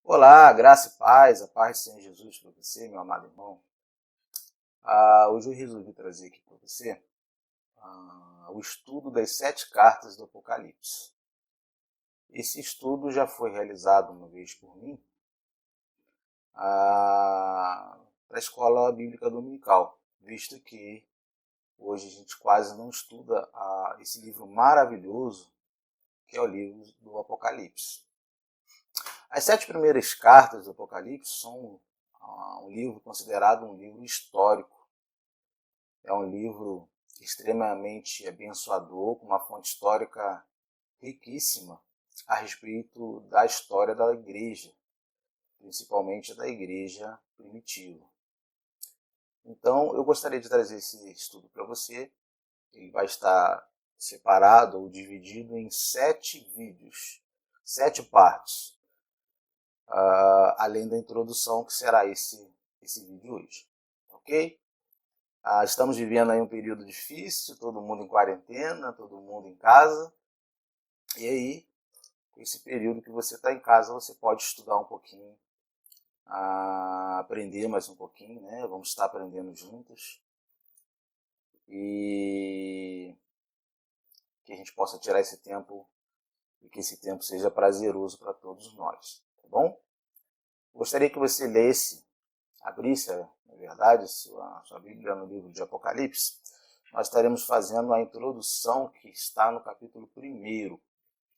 Olá, graça e paz, a paz do Senhor Jesus para você, meu amado irmão. Hoje eu resolvi trazer aqui para você o estudo das 7 cartas do Apocalipse. Esse estudo já foi realizado uma vez por mim para a Escola Bíblica Dominical, visto que hoje a gente quase não estuda esse livro maravilhoso que é o livro do Apocalipse. As 7 primeiras cartas do Apocalipse são um livro considerado um livro histórico. É um livro extremamente abençoador, com uma fonte histórica riquíssima a respeito da história da igreja, principalmente da igreja primitiva. Então, eu gostaria de trazer esse estudo para você. Ele vai estar separado ou dividido em 7 vídeos, 7 partes, além da introdução que será esse vídeo hoje, ok? Estamos vivendo aí um período difícil, todo mundo em quarentena, todo mundo em casa. E aí, com esse período que você está em casa, você pode estudar um pouquinho, aprender mais um pouquinho, né? Vamos estar aprendendo juntos. E que a gente possa tirar esse tempo e que esse tempo seja prazeroso para todos nós, tá bom? Gostaria que você lesse, abrisse, na verdade, sua Bíblia no livro de Apocalipse. Nós estaremos fazendo a introdução que está no capítulo 1º,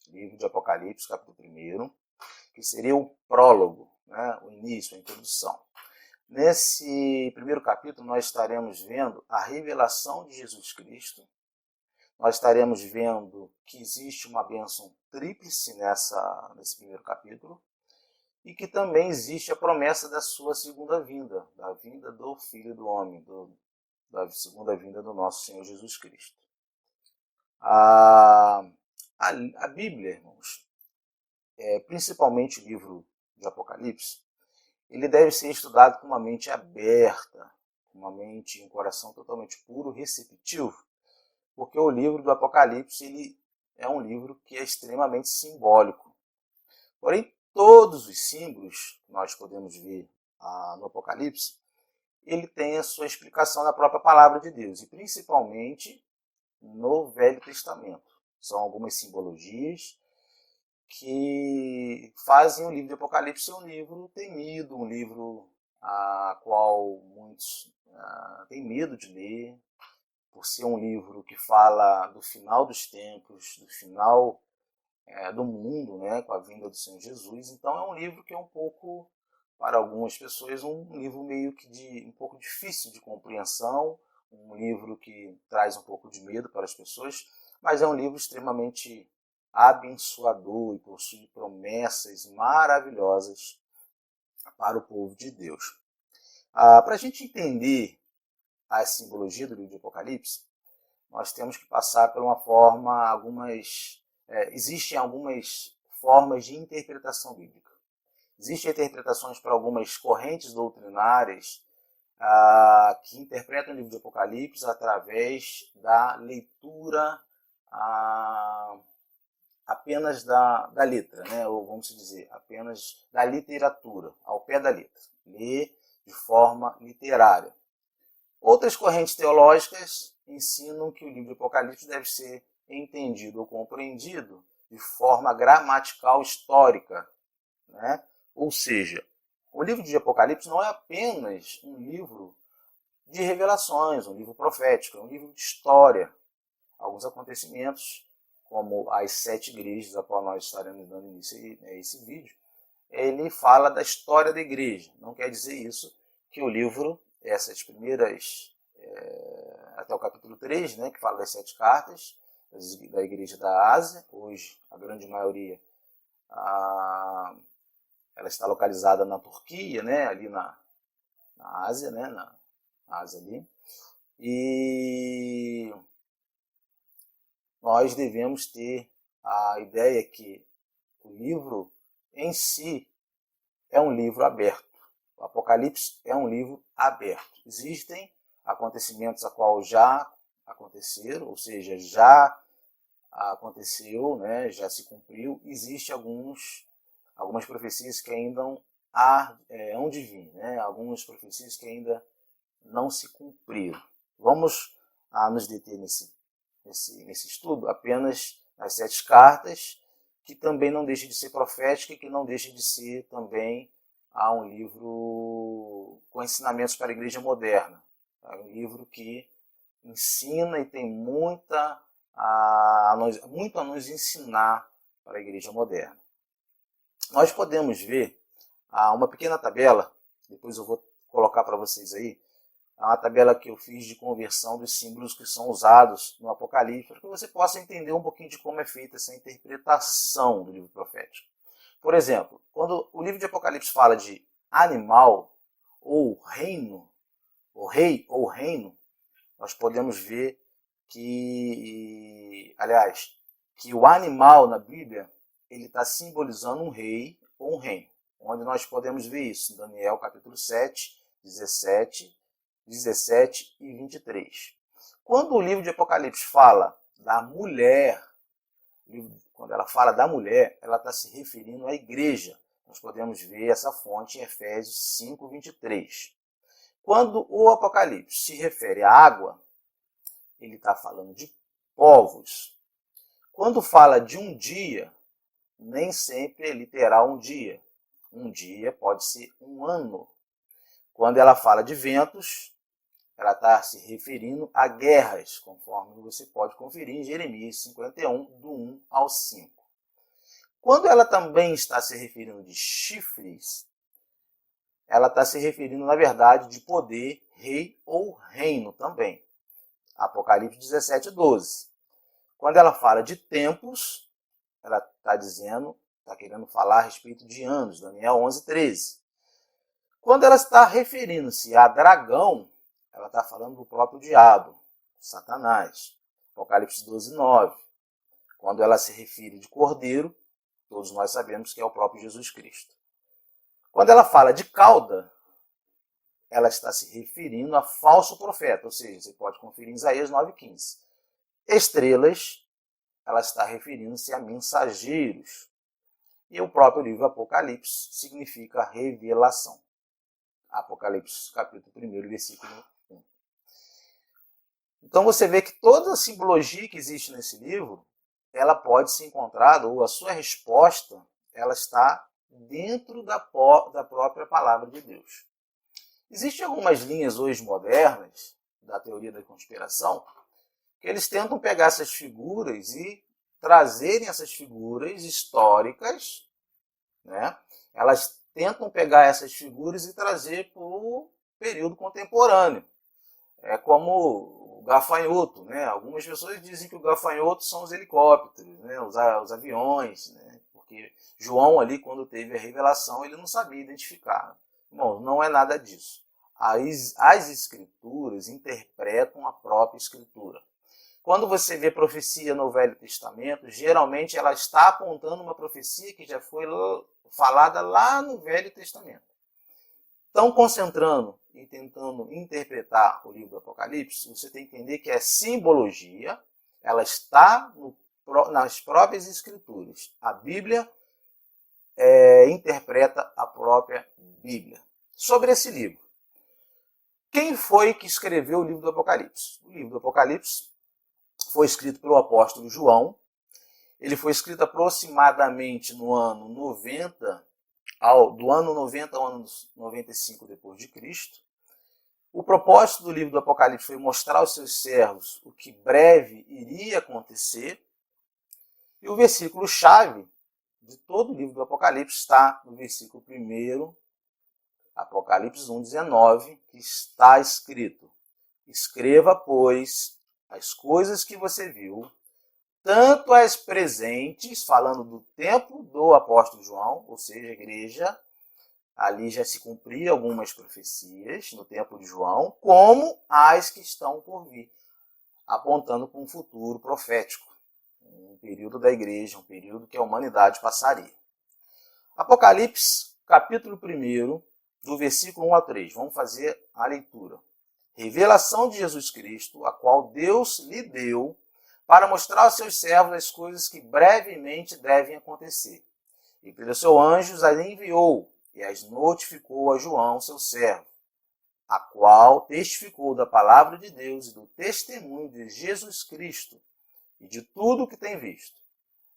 livro de Apocalipse, capítulo 1º, que seria o prólogo, né? O início, a introdução. Nesse primeiro capítulo, nós estaremos vendo a revelação de Jesus Cristo. Nós estaremos vendo que existe uma bênção tríplice nesse primeiro capítulo e que também existe a promessa da sua segunda vinda, da vinda do Filho do Homem, da segunda vinda do nosso Senhor Jesus Cristo. A Bíblia, irmãos, principalmente o livro de Apocalipse, ele deve ser estudado com uma mente aberta, com uma mente e um coração totalmente puro, receptivo, porque o livro do Apocalipse ele é um livro que é extremamente simbólico. Porém, todos os símbolos que nós podemos ver no Apocalipse, ele tem a sua explicação na própria palavra de Deus, e principalmente no Velho Testamento. São algumas simbologias que fazem o livro de Apocalipse ser um livro temido, um livro a qual muitos têm medo de ler, por ser um livro que fala do final dos tempos, do final do mundo, né, com a vinda do Senhor Jesus. Então é um livro que é um pouco, para algumas pessoas, um livro meio que um pouco difícil de compreensão, um livro que traz um pouco de medo para as pessoas, mas é um livro extremamente abençoador e possui promessas maravilhosas para o povo de Deus. Para a gente entender a simbologia do livro de Apocalipse, nós temos que passar por uma forma, existem algumas formas de interpretação bíblica. Existem interpretações para algumas correntes doutrinárias que interpretam o livro de Apocalipse através da leitura apenas da letra, né? Ou vamos dizer, apenas da literatura, ao pé da letra. Ler de forma literária. Outras correntes teológicas ensinam que o livro de Apocalipse deve ser entendido ou compreendido de forma gramatical histórica, né? Ou seja, o livro de Apocalipse não é apenas um livro de revelações, um livro profético, é um livro de história. Alguns acontecimentos, como as 7 igrejas a qual nós estaremos dando início a esse vídeo, ele fala da história da igreja. Não quer dizer isso que o livro, essas primeiras, até o capítulo 3, né, que fala das 7 cartas da igreja da Ásia, hoje a grande maioria ela está localizada na Turquia, né, ali na Ásia, né, na Ásia ali, e nós devemos ter a ideia que o livro em si é um livro aberto. O Apocalipse é um livro aberto. Existem acontecimentos a qual já aconteceram, ou seja, já aconteceu, né, já se cumpriu. Existem alguns algumas profecias que ainda hão de vir, né? Algumas profecias que ainda não se cumpriram. Vamos nos deter nesse estudo apenas nas 7 cartas, que também não deixa de ser profética e que não deixa de ser também um livro com ensinamentos para a igreja moderna. É um livro que ensina e tem muito a nos ensinar para a igreja moderna. Nós podemos ver uma pequena tabela, depois eu vou colocar para vocês aí, uma tabela que eu fiz de conversão dos símbolos que são usados no Apocalipse, para que você possa entender um pouquinho de como é feita essa interpretação do livro profético. Por exemplo, quando o livro de Apocalipse fala de animal ou reino, ou rei ou reino, nós podemos ver que o animal na Bíblia ele está simbolizando um rei ou um reino, onde nós podemos ver isso em Daniel capítulo 7, 17 e 23. Quando o livro de Apocalipse fala da mulher, quando ela fala da mulher, ela está se referindo à igreja. Nós podemos ver essa fonte em Efésios 5, 23. Quando o Apocalipse se refere à água, ele está falando de povos. Quando fala de um dia, nem sempre é literal um dia. Um dia pode ser um ano. Quando ela fala de ventos, ela está se referindo a guerras, conforme você pode conferir em Jeremias 51, do 1 ao 5. Quando ela também está se referindo de chifres, ela está se referindo, na verdade, de poder, rei ou reino também. Apocalipse 17, 12. Quando ela fala de tempos, ela está querendo falar a respeito de anos, Daniel 11, 13. Quando ela está referindo-se a dragão, ela está falando do próprio diabo, Satanás, Apocalipse 12, 9. Quando ela se refere de cordeiro, todos nós sabemos que é o próprio Jesus Cristo. Quando ela fala de cauda, ela está se referindo a falso profeta, ou seja, você pode conferir em Isaías 9,15. Estrelas, ela está referindo-se a mensageiros. E o próprio livro Apocalipse significa revelação. Apocalipse, capítulo 1, versículo 1. Então você vê que toda a simbologia que existe nesse livro, ela pode ser encontrada, ou a sua resposta, ela está dentro da própria palavra de Deus. Existem algumas linhas hoje modernas, da teoria da conspiração, que eles tentam pegar essas figuras e trazerem essas figuras históricas, né? Elas tentam pegar essas figuras e trazer para o período contemporâneo. É como o gafanhoto, né? Algumas pessoas dizem que o gafanhoto são os helicópteros, né? os aviões, né? Porque João ali, quando teve a revelação, ele não sabia identificar. Bom, não é nada disso. As escrituras interpretam a própria escritura. Quando você vê profecia no Velho Testamento, geralmente ela está apontando uma profecia que já foi falada lá no Velho Testamento. Então, concentrando e tentando interpretar o livro do Apocalipse, você tem que entender que é simbologia, ela está nas próprias escrituras. A Bíblia interpreta a própria Bíblia. Sobre esse livro, quem foi que escreveu o livro do Apocalipse? O livro do Apocalipse foi escrito pelo apóstolo João. Ele foi escrito aproximadamente no ano 90, do ano 90 ao ano 95 depois de Cristo. O propósito do livro do Apocalipse foi mostrar aos seus servos o que breve iria acontecer. E o versículo-chave de todo o livro do Apocalipse está no versículo 1, Apocalipse 1, 19, que está escrito: escreva, pois, as coisas que você viu, tanto as presentes, falando do tempo do apóstolo João, ou seja, a igreja, ali já se cumpriam algumas profecias no tempo de João, como as que estão por vir, apontando para um futuro profético, um período da igreja, um período que a humanidade passaria. Apocalipse, capítulo 1, do versículo 1 a 3. Vamos fazer a leitura. Revelação de Jesus Cristo, a qual Deus lhe deu para mostrar aos seus servos as coisas que brevemente devem acontecer. e pelo seu anjo as enviou e as notificou a João, seu servo, a qual testificou da palavra de Deus e do testemunho de Jesus Cristo e de tudo o que tem visto.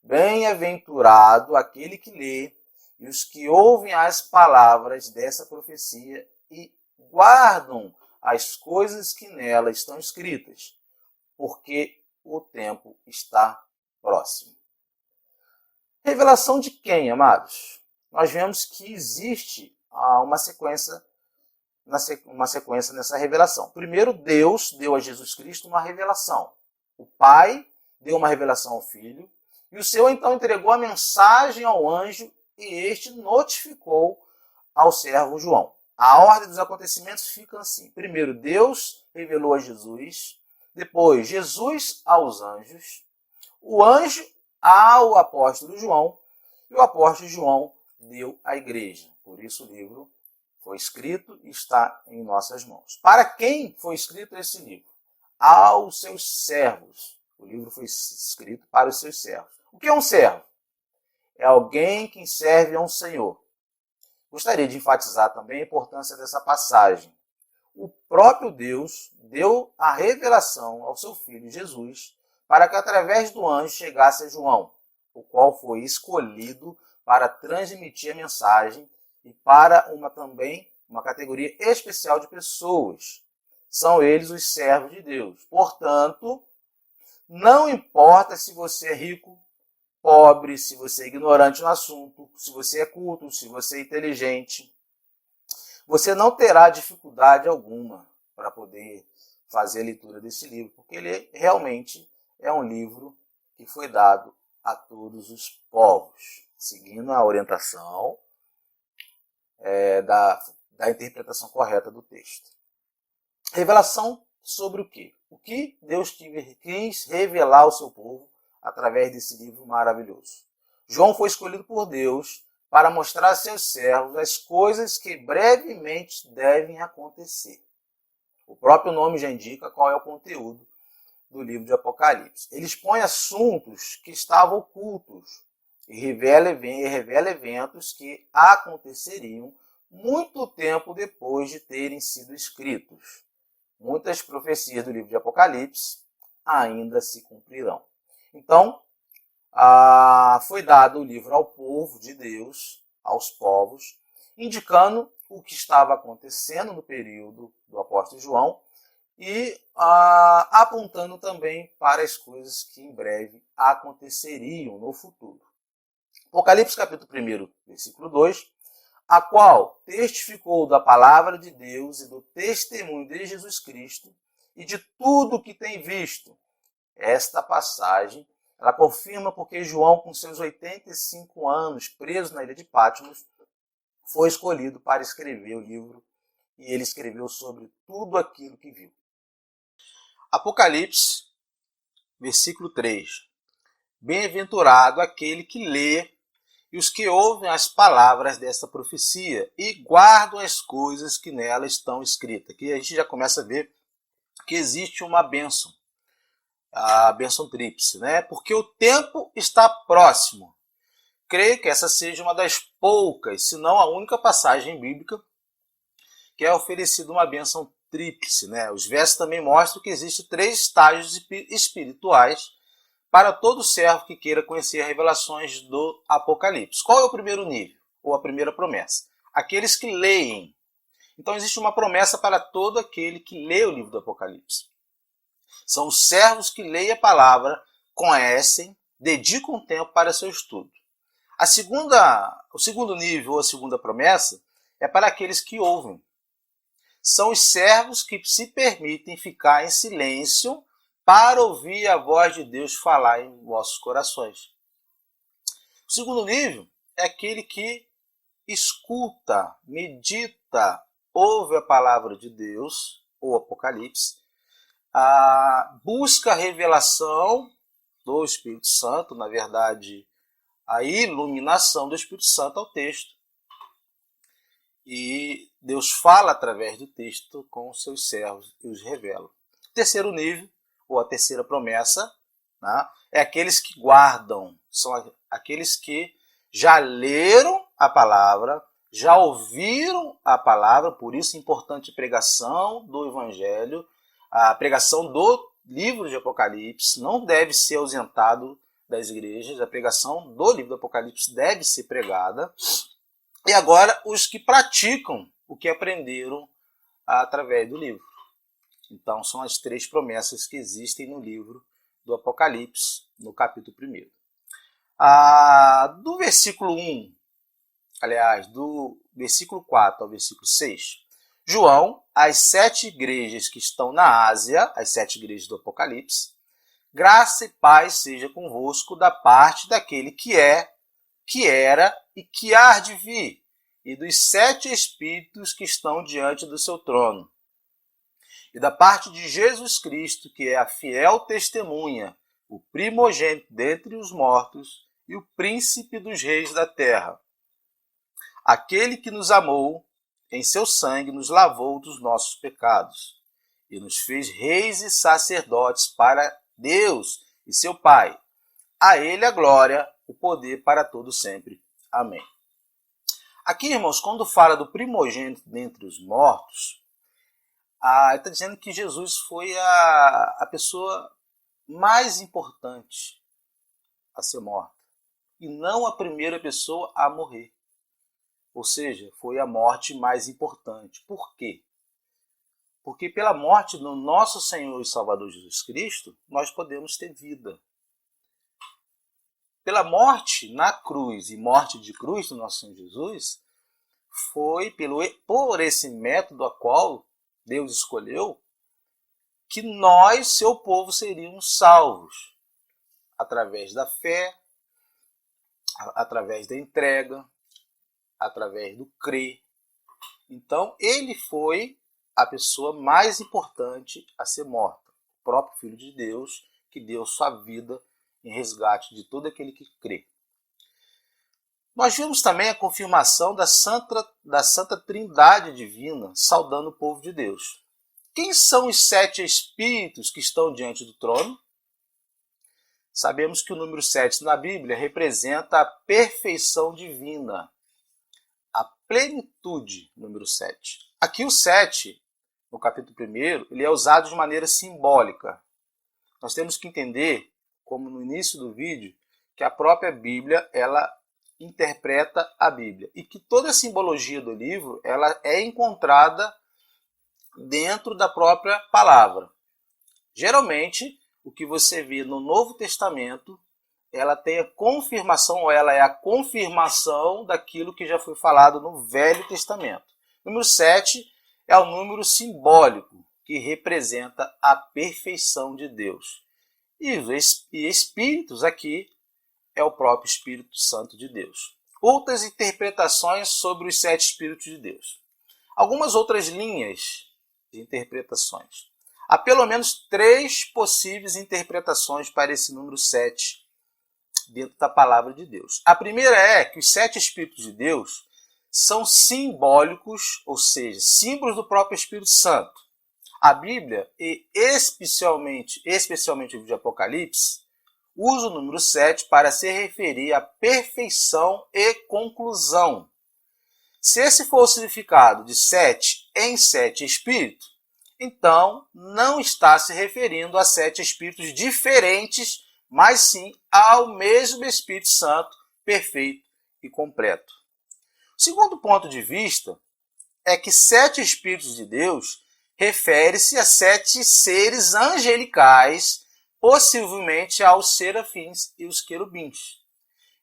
Bem-aventurado aquele que lê e os que ouvem as palavras dessa profecia e guardam as coisas que nela estão escritas, porque o tempo está próximo. Revelação de quem, amados? Nós vemos que existe uma sequência nessa revelação. Primeiro, Deus deu a Jesus Cristo uma revelação. O Pai deu uma revelação ao Filho, e o Senhor então entregou a mensagem ao anjo, e este notificou ao servo João. A ordem dos acontecimentos fica assim. Primeiro, Deus revelou a Jesus, depois Jesus aos anjos, o anjo ao apóstolo João, e o apóstolo João deu à igreja. Por isso o livro foi escrito e está em nossas mãos. Para quem foi escrito esse livro? Aos seus servos. O livro foi escrito para os seus servos. O que é um servo? É alguém que serve a um senhor. Gostaria de enfatizar também a importância dessa passagem. O próprio Deus deu a revelação ao seu Filho Jesus para que através do anjo chegasse a João, o qual foi escolhido para transmitir a mensagem e para também uma categoria especial de pessoas. São eles os servos de Deus. Portanto, não importa se você é rico, pobre, se você é ignorante no assunto, se você é culto, se você é inteligente, você não terá dificuldade alguma para poder fazer a leitura desse livro, porque ele realmente é um livro que foi dado a todos os povos, seguindo a orientação da interpretação correta do texto. Revelação sobre o quê? O que Deus quis revelar ao seu povo através desse livro maravilhoso. João foi escolhido por Deus para mostrar a seus servos as coisas que brevemente devem acontecer. O próprio nome já indica qual é o conteúdo do livro de Apocalipse. Ele expõe assuntos que estavam ocultos e revela eventos que aconteceriam muito tempo depois de terem sido escritos. Muitas profecias do livro de Apocalipse ainda se cumprirão. Então, foi dado o livro ao povo de Deus, aos povos, indicando o que estava acontecendo no período do apóstolo João e apontando também para as coisas que em breve aconteceriam no futuro. Apocalipse capítulo 1, versículo 2, a qual testificou da palavra de Deus e do testemunho de Jesus Cristo e de tudo o que tem visto. Esta passagem ela confirma porque João, com seus 85 anos, preso na ilha de Patmos, foi escolhido para escrever o livro e ele escreveu sobre tudo aquilo que viu. Apocalipse, versículo 3. Bem-aventurado aquele que lê e os que ouvem as palavras desta profecia e guardam as coisas que nela estão escritas. Aqui a gente já começa a ver que existe uma bênção. A bênção tríplice, né? Porque o tempo está próximo. Creio que essa seja uma das poucas, se não a única passagem bíblica que é oferecida uma bênção tríplice, né? Os versos também mostram que existem 3 estágios espirituais para todo servo que queira conhecer as revelações do Apocalipse. Qual é o primeiro nível, ou a primeira promessa? Aqueles que leem. Então existe uma promessa para todo aquele que lê o livro do Apocalipse. São os servos que leem a palavra, conhecem, dedicam tempo para seu estudo. O segundo nível, ou a segunda promessa, é para aqueles que ouvem. São os servos que se permitem ficar em silêncio para ouvir a voz de Deus falar em vossos corações. O segundo nível é aquele que escuta, medita, ouve a palavra de Deus, ou Apocalipse, busca a revelação do Espírito Santo, na verdade, a iluminação do Espírito Santo ao texto. E Deus fala através do texto com os seus servos e os revela. O terceiro nível, ou a terceira promessa, né, é aqueles que guardam, são aqueles que já leram a palavra, já ouviram a palavra, por isso é importante a pregação do Evangelho, a pregação do livro de Apocalipse não deve ser ausentado das igrejas, a pregação do livro do Apocalipse deve ser pregada. E agora, os que praticam o que aprenderam através do livro. Então, são as 3 promessas que existem no livro do Apocalipse, no capítulo 1. Do versículo 1, aliás, do versículo 4 ao versículo 6, João, as 7 igrejas que estão na Ásia, as 7 igrejas do Apocalipse, graça e paz seja convosco da parte daquele que é, que era e que há de vir, e dos 7 Espíritos que estão diante do seu trono, e da parte de Jesus Cristo, que é a fiel testemunha, o primogênito dentre os mortos e o príncipe dos reis da terra. Aquele que nos amou, em seu sangue nos lavou dos nossos pecados, e nos fez reis e sacerdotes para Deus e seu Pai. A ele a glória, o poder para todo sempre. Amém. Aqui, irmãos, quando fala do primogênito dentre os mortos, está dizendo que Jesus foi a pessoa mais importante a ser morta, e não a primeira pessoa a morrer. Ou seja, foi a morte mais importante. Por quê? Porque pela morte do nosso Senhor e Salvador Jesus Cristo, nós podemos ter vida. Pela morte na cruz e morte de cruz do nosso Senhor Jesus, foi por esse método a qual Deus escolheu que nós, seu povo, seríamos salvos através da fé, através da entrega, através do crer. Então, ele foi a pessoa mais importante a ser morta. O próprio Filho de Deus, que deu sua vida em resgate de todo aquele que crê. Nós vimos também a confirmação da Santa Trindade Divina, saudando o povo de Deus. Quem são os 7 Espíritos que estão diante do trono? Sabemos que o número 7 na Bíblia representa a perfeição divina, a plenitude, número 7. Aqui o 7, no capítulo 1, ele é usado de maneira simbólica. Nós temos que entender, como no início do vídeo, que a própria Bíblia, ela interpreta a Bíblia. E que toda a simbologia do livro, ela é encontrada dentro da própria palavra. Geralmente, o que você vê no Novo Testamento, ela tem a confirmação, ou ela é a confirmação daquilo que já foi falado no Velho Testamento. Número 7 é o número simbólico, que representa a perfeição de Deus. E Espíritos aqui é o próprio Espírito Santo de Deus. Outras interpretações sobre os 7 Espíritos de Deus. Algumas outras linhas de interpretações. Há pelo menos 3 possíveis interpretações para esse número 7 dentro da palavra de Deus. A primeira é que os 7 Espíritos de Deus são simbólicos, ou seja, símbolos do próprio Espírito Santo. A Bíblia, e especialmente o livro de Apocalipse, usa o número 7 para se referir à perfeição e conclusão. Se esse for o significado de 7 em 7 espíritos, então não está se referindo a 7 espíritos diferentes, mas sim ao mesmo Espírito Santo, perfeito e completo. O segundo ponto de vista é que 7 Espíritos de Deus refere-se a 7 seres angelicais, possivelmente aos serafins e os querubins.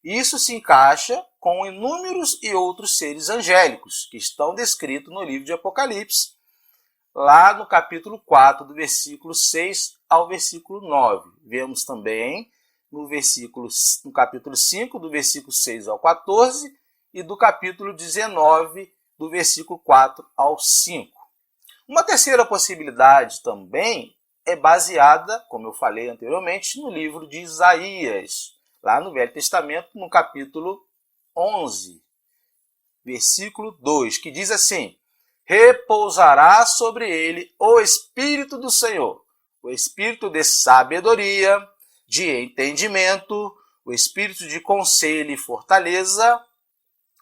Isso se encaixa com inúmeros e outros seres angélicos que estão descritos no livro de Apocalipse, lá no capítulo 4, do versículo 6 ao versículo 9. Vemos também no capítulo 5, do versículo 6 ao 14, e do capítulo 19, do versículo 4 ao 5. Uma terceira possibilidade também é baseada, como eu falei anteriormente, no livro de Isaías, lá no Velho Testamento, no capítulo 11, versículo 2, que diz assim: repousará sobre ele o Espírito do Senhor, o Espírito de sabedoria, de entendimento, o espírito de conselho e fortaleza,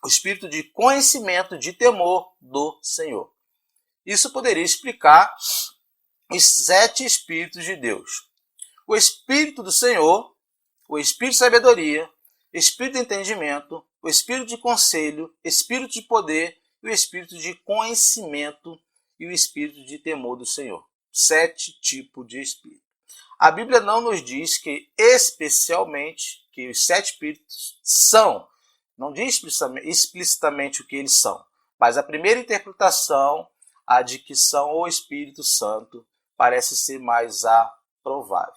o espírito de conhecimento, de temor do Senhor. Isso poderia explicar os 7 espíritos de Deus. O espírito do Senhor, o espírito de sabedoria, espírito de entendimento, o espírito de conselho, espírito de poder e o espírito de conhecimento e o espírito de temor do Senhor. 7 tipos de espírito. A Bíblia não nos diz que especialmente que os 7 espíritos são, não diz explicitamente o que eles são, mas a primeira interpretação, a de que são o Espírito Santo, parece ser mais aprovável.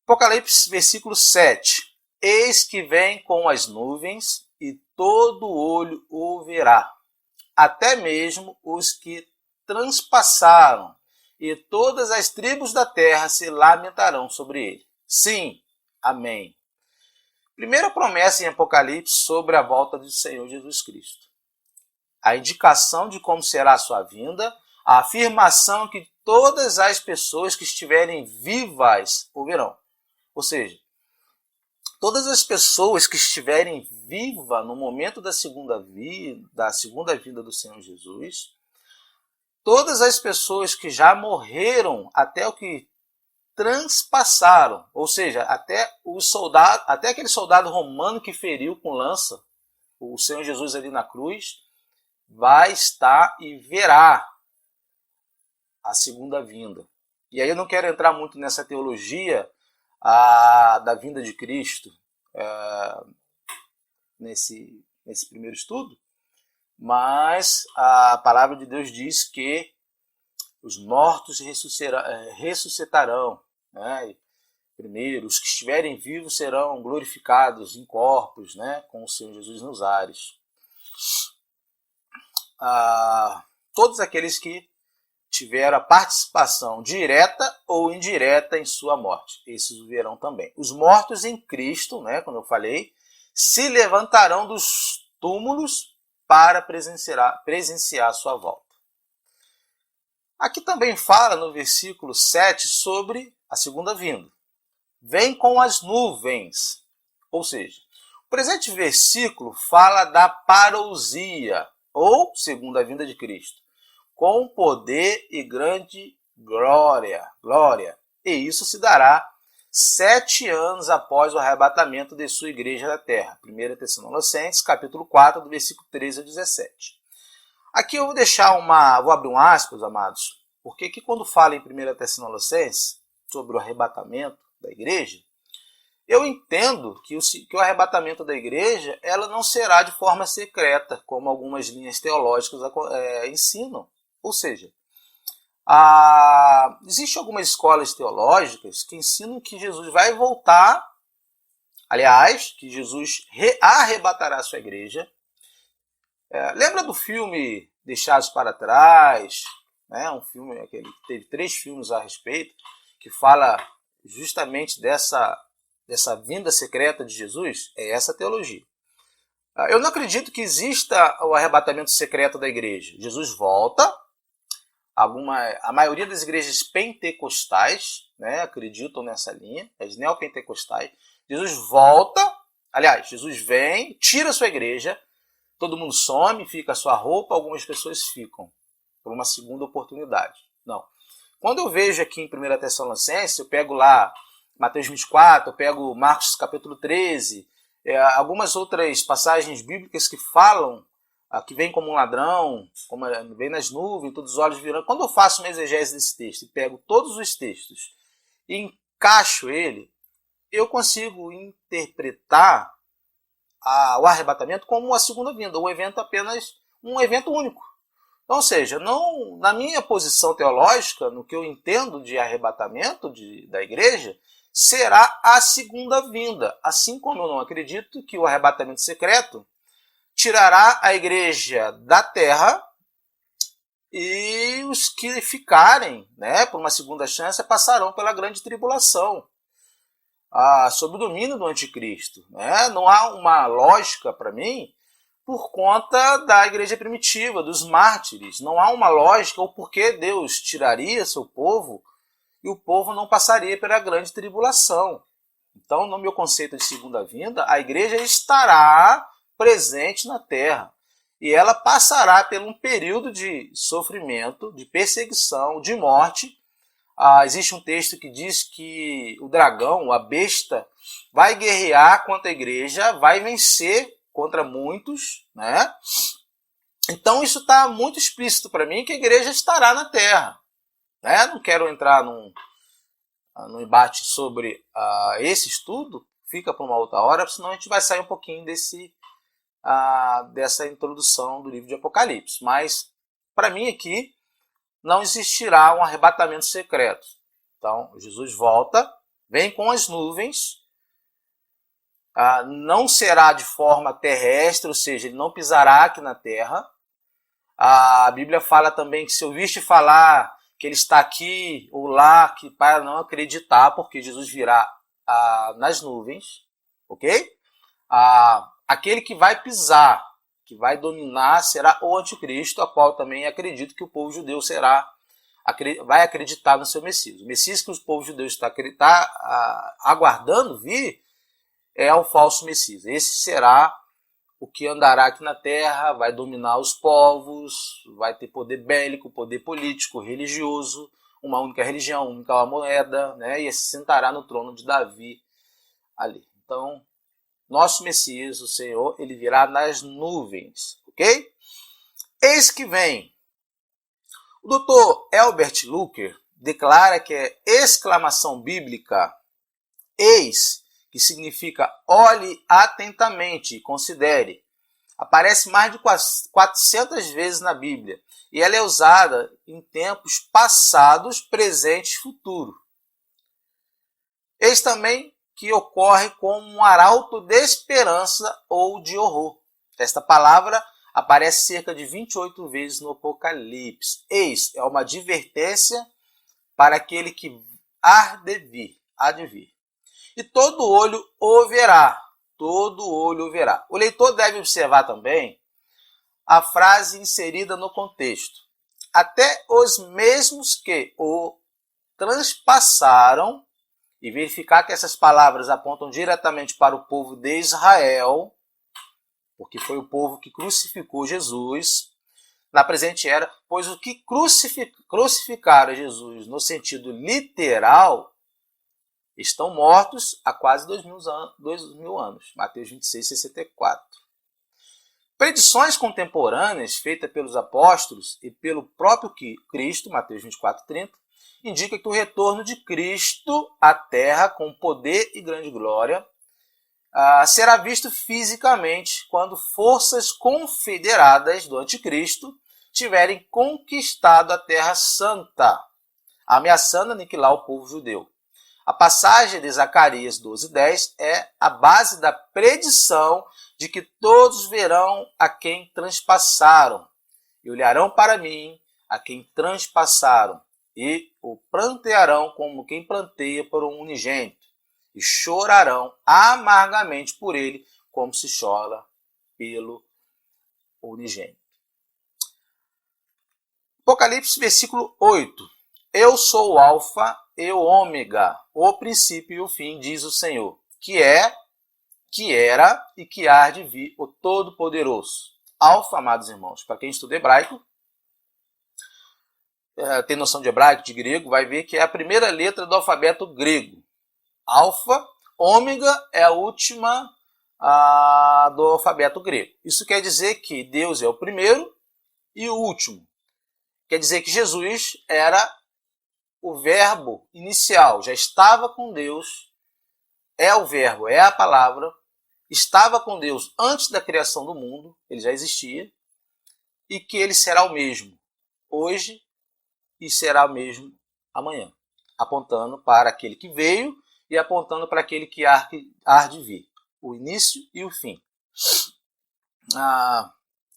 Apocalipse, versículo 7. Eis que vem com as nuvens, e todo olho o verá, até mesmo os que transpassaram, e todas as tribos da terra se lamentarão sobre ele. Sim, amém. Primeira promessa em Apocalipse sobre a volta do Senhor Jesus Cristo. A indicação de como será a sua vinda, a afirmação que todas as pessoas que estiverem vivas o verão. Ou seja, todas as pessoas que estiverem vivas no momento da segunda vinda do Senhor Jesus, todas as pessoas que já morreram até o que transpassaram, ou seja, até aquele soldado romano que feriu com lança o Senhor Jesus ali na cruz, vai estar e verá a segunda vinda. E aí eu não quero entrar muito nessa teologia da vinda de Cristo nesse primeiro estudo, mas a palavra de Deus diz que os mortos ressuscitarão, né? Primeiro, os que estiverem vivos serão glorificados em corpos, né? Com o Senhor Jesus nos ares. Todos aqueles que tiveram a participação direta ou indireta em sua morte, esses o verão também. Os mortos em Cristo, né, como eu falei, se levantarão dos túmulos para presenciar a sua volta. Aqui também fala no versículo 7 sobre a segunda vinda. Vem com as nuvens, ou seja, o presente versículo fala da parousia, ou segunda vinda de Cristo, com poder e grande glória. E isso se dará 7 anos após o arrebatamento de sua igreja da terra. 1 Tessalonicenses, capítulo 4, do versículo 13 a 17. Aqui eu vou abrir um aspas, amados, porque aqui quando fala em 1 Tessalonicenses sobre o arrebatamento da igreja, eu entendo que o arrebatamento da igreja ela não será de forma secreta, como algumas linhas teológicas ensinam. Ou seja, existem algumas escolas teológicas que ensinam que Jesus vai voltar, aliás, que Jesus arrebatará a sua igreja. Lembra do filme Deixados para Trás? Né? Um filme que teve 3 filmes a respeito, que fala justamente dessa vinda secreta de Jesus. É essa a teologia. Eu não acredito que exista o arrebatamento secreto da igreja. Jesus volta. A maioria das igrejas pentecostais, né, acreditam nessa linha, as neopentecostais. Jesus volta, aliás, Jesus vem, tira a sua igreja, todo mundo some, fica a sua roupa, algumas pessoas ficam por uma segunda oportunidade. Não. Quando eu vejo aqui em 1 Tessalonicenses, eu pego lá Mateus 24, eu pego Marcos capítulo 13, algumas outras passagens bíblicas que falam que vem como um ladrão, como vem nas nuvens, todos os olhos virão. Quando eu faço uma exegese desse texto e pego todos os textos e encaixo ele, eu consigo interpretar o arrebatamento como a segunda vinda, um evento apenas um evento único. Então, ou seja, não, na minha posição teológica, no que eu entendo de arrebatamento da igreja, será a segunda vinda. Assim como eu não acredito que o arrebatamento secreto tirará a igreja da terra e os que ficarem, né, por uma segunda chance passarão pela grande tribulação, sob o domínio do anticristo. Né? Não há uma lógica para mim por conta da igreja primitiva, dos mártires. Não há uma lógica o porquê Deus tiraria seu povo e o povo não passaria pela grande tribulação. Então, no meu conceito de segunda vinda, a igreja estará presente na terra. E ela passará por um período de sofrimento, de perseguição, de morte. Existe um texto que diz que o dragão, a besta, vai guerrear contra a igreja, vai vencer contra muitos, né? Então isso está muito explícito para mim que a igreja estará na terra. Né? Não quero entrar num embate sobre esse estudo, fica para uma outra hora, senão a gente vai sair um pouquinho dessa introdução do livro de Apocalipse. Mas, para mim aqui, não existirá um arrebatamento secreto. Então, Jesus volta, vem com as nuvens, não será de forma terrestre, ou seja, ele não pisará aqui na terra. A Bíblia fala também que se ouviste falar que ele está aqui ou lá, que para não acreditar, porque Jesus virá nas nuvens, ok? Aquele que vai pisar, que vai dominar, será o anticristo, a qual também acredito que o povo judeu vai acreditar no seu Messias. O Messias que o povo judeu está aguardando vir é o falso Messias. Esse será o que andará aqui na terra, vai dominar os povos, vai ter poder bélico, poder político, religioso, uma única religião, uma única moeda, né? E se sentará no trono de Davi ali. Então, nosso Messias, o Senhor, ele virá nas nuvens, ok? Eis que vem. O Dr. Herbert Lucker declara que é exclamação bíblica, eis, que significa olhe atentamente e considere. Aparece mais de 400 vezes na Bíblia e ela é usada em tempos passados, presentes e futuro. Eis também que ocorre como um arauto de esperança ou de horror. Esta palavra aparece cerca de 28 vezes no Apocalipse. Eis é uma advertência para aquele que há de vir. E todo olho o verá. Todo olho o verá. O leitor deve observar também a frase inserida no contexto. Até os mesmos que o transpassaram, e verificar que essas palavras apontam diretamente para o povo de Israel, porque foi o povo que crucificou Jesus na presente era, pois o que crucificaram Jesus no sentido literal estão mortos há quase 2.000 anos. Mateus 26, 64. Predições contemporâneas feitas pelos apóstolos e pelo próprio Cristo, Mateus 24, 30, indica que o retorno de Cristo à Terra com poder e grande glória será visto fisicamente quando forças confederadas do anticristo tiverem conquistado a Terra Santa, ameaçando aniquilar o povo judeu. A passagem de Zacarias 12:10 é a base da predição de que todos verão a quem transpassaram e olharão para mim a quem transpassaram e o prantearão como quem planteia por um unigênito e chorarão amargamente por ele como se chora pelo unigênito. Apocalipse versículo 8. Eu sou o alfa e o ômega, o princípio e o fim, diz o Senhor, que é, que era e que há de vir, o Todo-Poderoso. Alfa, amados irmãos, para quem estuda hebraico, tem noção de hebraico, de grego, vai ver que é a primeira letra do alfabeto grego. Alfa, ômega é a última do alfabeto grego. Isso quer dizer que Deus é o primeiro e o último. Quer dizer que Jesus era o verbo inicial, já estava com Deus, é o verbo, é a palavra, estava com Deus antes da criação do mundo, ele já existia, e que ele será o mesmo hoje e será o mesmo amanhã, apontando para aquele que veio e apontando para aquele que há de vir, o início e o fim.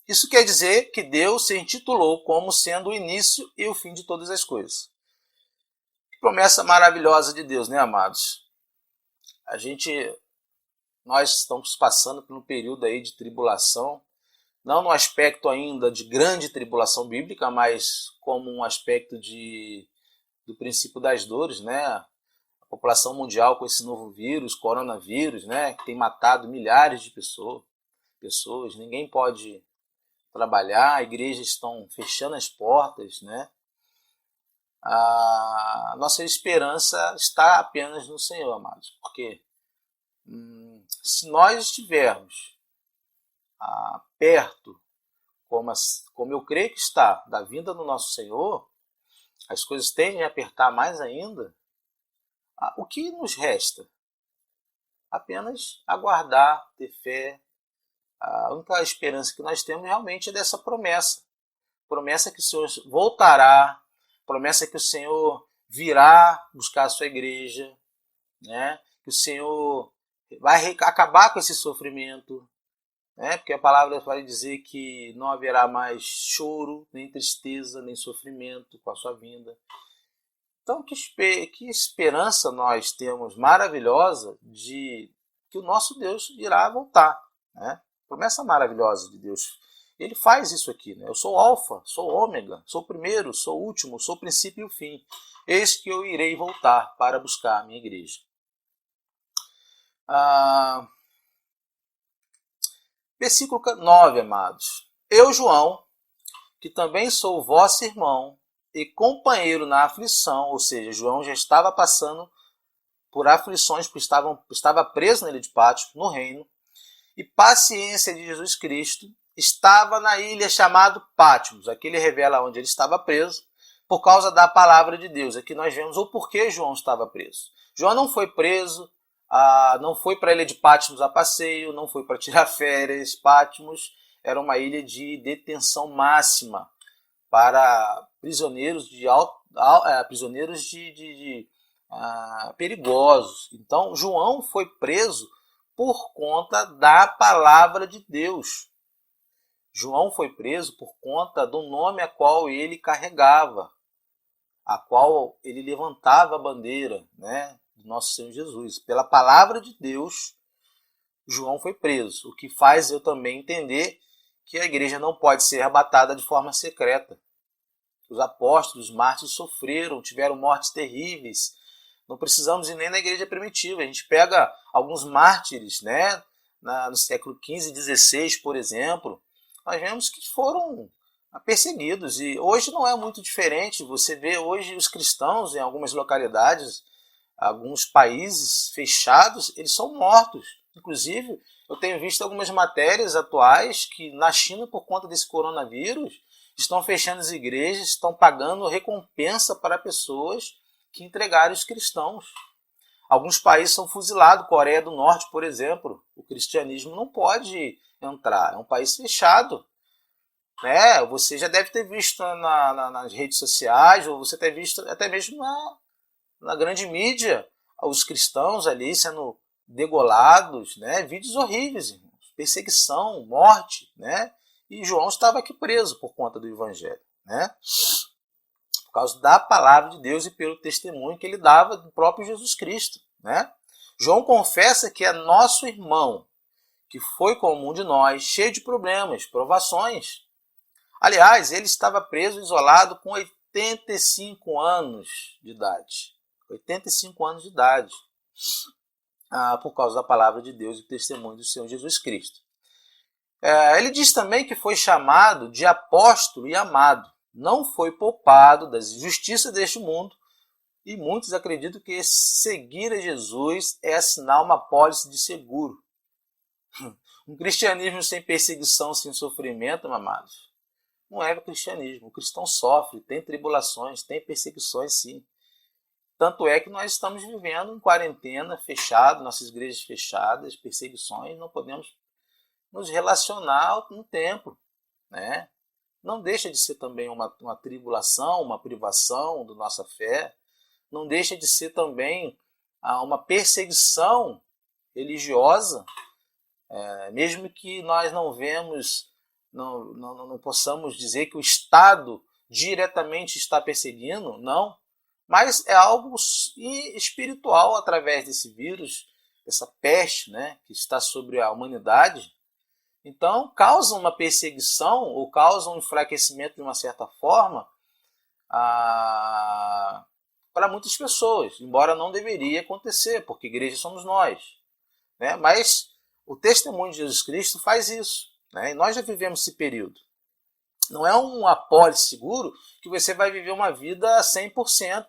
Isso quer dizer que Deus se intitulou como sendo o início e o fim de todas as coisas. Que promessa maravilhosa de Deus, né, amados? Nós estamos passando por um período aí de tribulação, não no aspecto ainda de grande tribulação bíblica, mas como um aspecto do princípio das dores, né? população mundial com esse novo vírus, coronavírus, né, que tem matado milhares de pessoas. Ninguém pode trabalhar, igrejas estão fechando as portas, né? A nossa esperança está apenas no Senhor, amados, porque se nós estivermos perto, como eu creio que está, da vinda do nosso Senhor, as coisas tendem a apertar mais ainda. O que nos resta? Apenas aguardar, ter fé. A única esperança que nós temos realmente é dessa promessa. Promessa que o Senhor voltará, promessa que o Senhor virá buscar a sua igreja, né? Que o Senhor vai acabar com esse sofrimento, né? Porque a palavra vai dizer que não haverá mais choro, nem tristeza, nem sofrimento com a sua vinda. Então, que esperança nós temos maravilhosa de que o nosso Deus irá voltar, né? Promessa maravilhosa de Deus. Ele faz isso aqui, né? Eu sou alfa, sou ômega, sou o primeiro, sou o último, sou o princípio e o fim. Eis que eu irei voltar para buscar a minha igreja. Versículo 9, amados. Eu, João, que também sou vosso irmão e companheiro na aflição, ou seja, João já estava passando por aflições, porque estava preso na ilha de Patmos, no reino, e paciência de Jesus Cristo, estava na ilha chamada Patmos. Aqui ele revela onde ele estava preso, por causa da palavra de Deus. Aqui nós vemos o porquê João estava preso. João não foi preso, não foi para a ilha de Patmos a passeio, não foi para tirar férias. Patmos era uma ilha de detenção máxima para prisioneiros perigosos. Então, João foi preso por conta da palavra de Deus. João foi preso por conta do nome a qual ele carregava, a qual ele levantava a bandeira, né, do nosso Senhor Jesus. Pela palavra de Deus, João foi preso, o que faz eu também entender que a igreja não pode ser arrebatada de forma secreta. Os apóstolos, os mártires sofreram, tiveram mortes terríveis. Não precisamos ir nem na igreja primitiva. A gente pega alguns mártires, né, no século XV e XVI, por exemplo, nós vemos que foram perseguidos. E hoje não é muito diferente. Você vê hoje os cristãos em algumas localidades, alguns países fechados, eles são mortos. Inclusive, eu tenho visto algumas matérias atuais que na China, por conta desse coronavírus, estão fechando as igrejas, estão pagando recompensa para pessoas que entregaram os cristãos. Alguns países são fuzilados, Coreia do Norte, por exemplo. O cristianismo não pode entrar, é um país fechado. Né? Você já deve ter visto nas redes sociais, ou você ter visto até mesmo na grande mídia, os cristãos ali sendo degolados, né? Vídeos horríveis, irmãos. Perseguição, morte, né? E João estava aqui preso por conta do evangelho, né? Por causa da palavra de Deus e pelo testemunho que ele dava do próprio Jesus Cristo, né? João confessa que é nosso irmão, que foi como um de nós, cheio de problemas, provações. Aliás, ele estava preso, isolado, com 85 anos de idade. 85 anos de idade. Por causa da palavra de Deus e do testemunho do Senhor Jesus Cristo. Ele diz também que foi chamado de apóstolo e amado. Não foi poupado das injustiças deste mundo, e muitos acreditam que seguir a Jesus é assinar uma apólice de seguro. Um cristianismo sem perseguição, sem sofrimento, amados, não é o cristianismo. O cristão sofre, tem tribulações, tem perseguições, sim. Tanto é que nós estamos vivendo em quarentena, fechado, nossas igrejas fechadas, perseguições, não podemos nos relacionar no templo, né? Não deixa de ser também uma tribulação, uma privação da nossa fé, não deixa de ser também uma perseguição religiosa, mesmo que nós não vemos, não possamos dizer que o Estado diretamente está perseguindo, não, mas é algo espiritual através desse vírus, essa peste, né, que está sobre a humanidade. Então, causa uma perseguição ou causa um enfraquecimento de uma certa forma para muitas pessoas, embora não deveria acontecer, porque igreja somos nós, né? Mas o testemunho de Jesus Cristo faz isso, né? E nós já vivemos esse período. Não é um apólice seguro que você vai viver uma vida 100%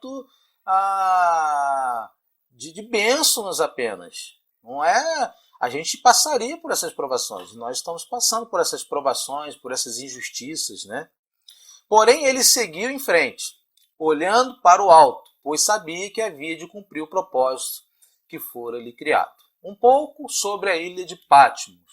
de bênçãos apenas. Não é. A gente passaria por essas provações. Nós estamos passando por essas provações, por essas injustiças, né? Porém, ele seguiu em frente, olhando para o alto, pois sabia que havia de cumprir o propósito que fora lhe criado. Um pouco sobre a ilha de Patmos.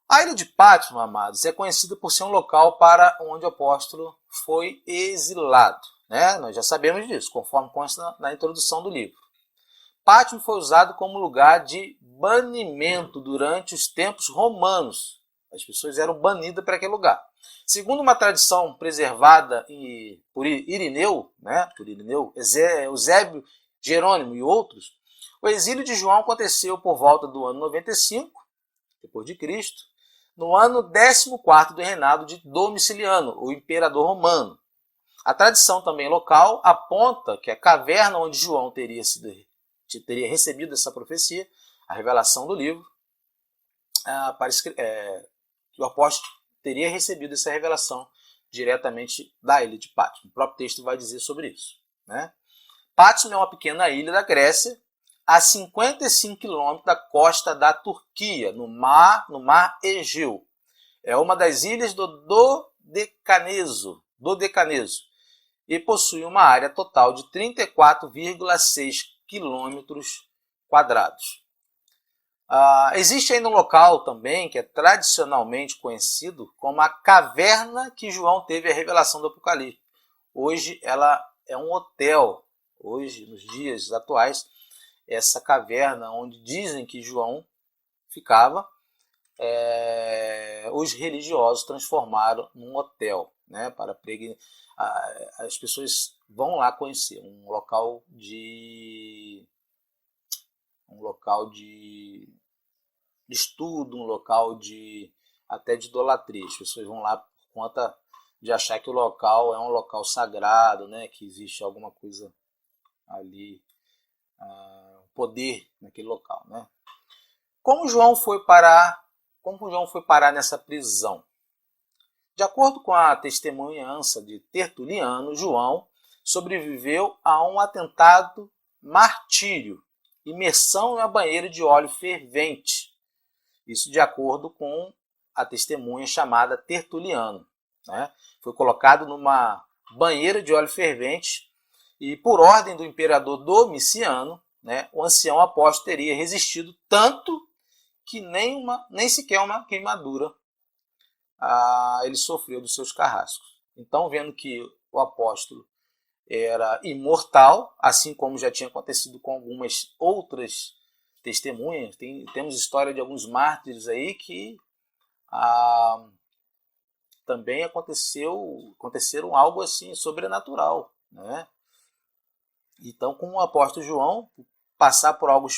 A ilha de Patmos, amados, é conhecida por ser um local para onde o apóstolo foi exilado, né? Nós já sabemos disso, conforme consta na introdução do livro. Patmos foi usado como lugar de banimento durante os tempos romanos. As pessoas eram banidas para aquele lugar. Segundo uma tradição preservada por Irineu, né? Por Irineu, Eusébio, Jerônimo e outros, o exílio de João aconteceu por volta do ano 95, depois de Cristo, no ano 14º do reinado de Domiciliano, o imperador romano. A tradição também local aponta que a caverna onde João teria recebido essa profecia, a revelação do livro, o apóstolo teria recebido essa revelação diretamente da ilha de Patmos. O próprio texto vai dizer sobre isso, né? Patmos é uma pequena ilha da Grécia, a 55 quilômetros da costa da Turquia, no mar Egeu. É uma das ilhas do Dodecaneso, e possui uma área total de 34,6 quilômetros quadrados. Existe ainda um local também que é tradicionalmente conhecido como a caverna que João teve a revelação do Apocalipse. Hoje ela é um hotel. Hoje, nos dias atuais, essa caverna onde dizem que João ficava, os religiosos transformaram num hotel, né, para as pessoas vão lá conhecer um local de estudo, um local até de idolatria. As pessoas vão lá por conta de achar que o local é um local sagrado, né, que existe alguma coisa ali, poder naquele local, né? Como João foi parar nessa prisão? De acordo com a testemunhança de Tertuliano, João sobreviveu a um atentado martírio, imersão na banheira de óleo fervente. Isso de acordo com a testemunha chamada Tertuliano, né? Foi colocado numa banheira de óleo fervente e, por ordem do imperador Domiciano, né, o ancião apóstolo teria resistido tanto que nem sequer uma queimadura ele sofreu dos seus carrascos. Então, vendo que o apóstolo era imortal, assim como já tinha acontecido com algumas outras testemunhas, temos história de alguns mártires aí que também aconteceram algo assim sobrenatural, né? Então, com o apóstolo João passar por algo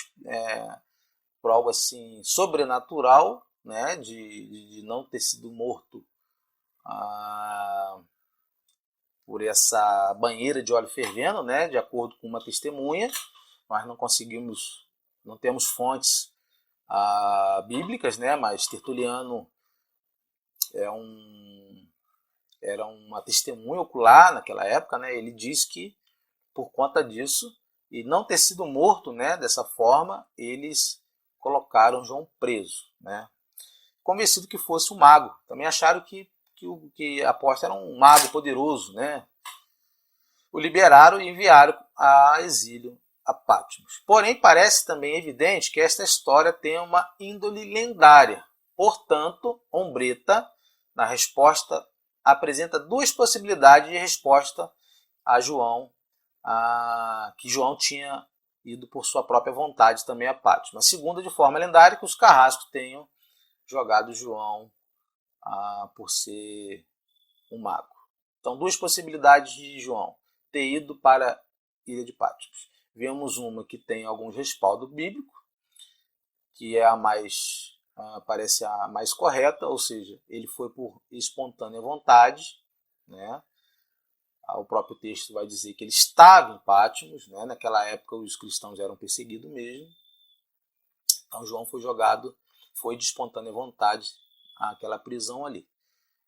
assim sobrenatural, né, de não ter sido morto por essa banheira de óleo fervendo, né, de acordo com uma testemunha, nós não temos fontes bíblicas, né, mas Tertuliano era uma testemunha ocular naquela época, né, ele diz que por conta disso e não ter sido morto, né, dessa forma, eles colocaram João preso, né, convencido que fosse um mago. Também acharam que o apóstolo era um mago poderoso, né? O liberaram e enviaram a exílio a Patmos. Porém, parece também evidente que esta história tem uma índole lendária. Portanto, Ombretta, na resposta, apresenta duas possibilidades de resposta a João, que João tinha ido por sua própria vontade também a Patmos. A segunda, de forma lendária, que os carrascos tenham jogado João por ser um mago. Então, duas possibilidades de João ter ido para a ilha de Patmos. Vemos uma que tem alguns respaldo bíblico, que é parece a mais correta, ou seja, ele foi por espontânea vontade, né? O próprio texto vai dizer que ele estava em Patmos, né? Naquela época os cristãos eram perseguidos mesmo. Então João foi de espontânea vontade àquela prisão ali.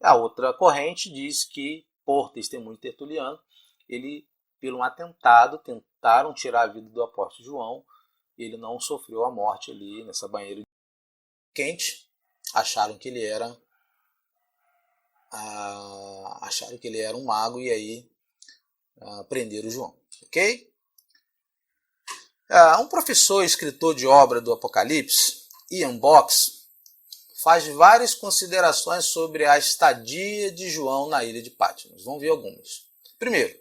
A outra corrente diz que, por testemunho tertuliano, ele, pelo um atentado, tentaram tirar a vida do apóstolo João. Ele não sofreu a morte ali nessa banheira quente. Acharam que ele era um mago e aí prenderam João. Ok? Um professor e escritor de obra do Apocalipse, Ian Box, faz várias considerações sobre a estadia de João na ilha de Patmos. Vamos ver algumas. Primeiro,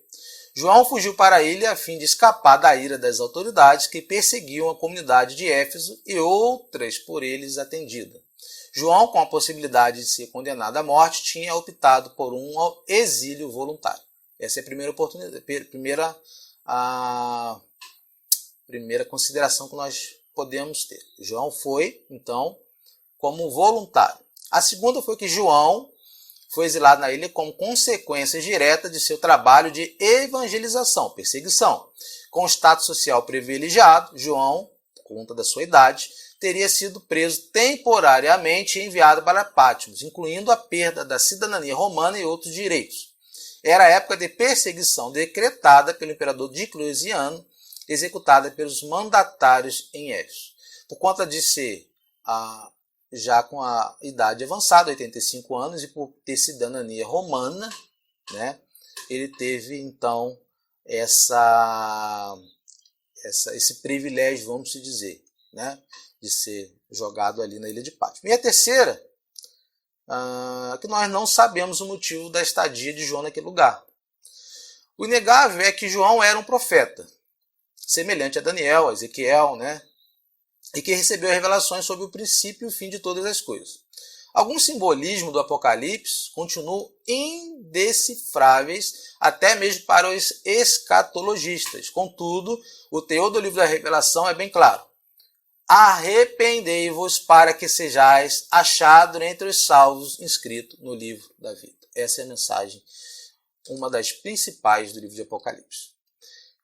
João fugiu para a ilha a fim de escapar da ira das autoridades que perseguiam a comunidade de Éfeso e outras por eles atendida. João, com a possibilidade de ser condenado à morte, tinha optado por um exílio voluntário. Essa é a primeira oportunidade, primeira consideração que nós podemos ter. João foi, então, como voluntário. A segunda foi que João foi exilado na ilha como consequência direta de seu trabalho de evangelização, perseguição. Com status social privilegiado, João, por conta da sua idade, teria sido preso temporariamente e enviado para Patmos, incluindo a perda da cidadania romana e outros direitos. Era a época de perseguição decretada pelo imperador Diocleciano, executada pelos mandatários em Éfeso. Por conta de ser já com a idade avançada, 85 anos, e por ter cidadania romana, né, ele teve então esse privilégio, vamos dizer, né, de ser jogado ali na ilha de Patmos. E a terceira, que nós não sabemos o motivo da estadia de João naquele lugar. O inegável é que João era um profeta, semelhante a Daniel, a Ezequiel, né, e que recebeu revelações sobre o princípio e o fim de todas as coisas. Alguns simbolismos do Apocalipse continuam indecifráveis até mesmo para os escatologistas. Contudo, o teor do livro da Revelação é bem claro. Arrependei-vos para que sejais achados entre os salvos inscritos no livro da vida. Essa é a mensagem, uma das principais do livro de Apocalipse.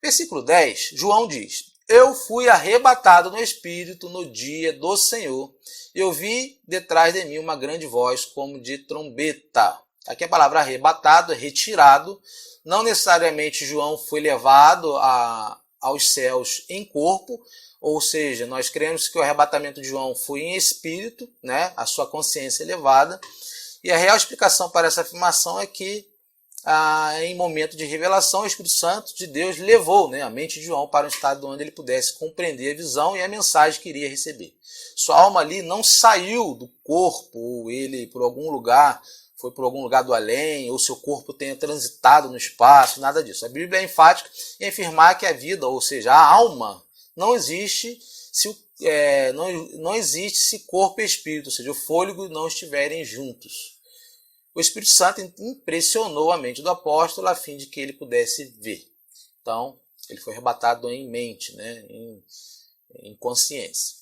Versículo 10, João diz: Eu fui arrebatado no Espírito no dia do Senhor, e ouvi detrás de mim uma grande voz como de trombeta. Aqui a palavra arrebatado é retirado. Não necessariamente João foi levado aos céus em corpo, ou seja, nós cremos que o arrebatamento de João foi em espírito, né, a sua consciência elevada. E a real explicação para essa afirmação é que em momento de revelação, o Espírito Santo de Deus levou, né, a mente de João para um estado onde ele pudesse compreender a visão e a mensagem que iria receber. Sua alma ali não saiu do corpo, ou ele por algum lugar, foi por algum lugar do além, ou seu corpo tenha transitado no espaço, nada disso. A Bíblia é enfática em afirmar que a vida, ou seja, a alma, não existe não existe se corpo e espírito, ou seja, o fôlego não estiverem juntos. O Espírito Santo impressionou a mente do apóstolo a fim de que ele pudesse ver. Então, ele foi arrebatado em mente, né, em consciência.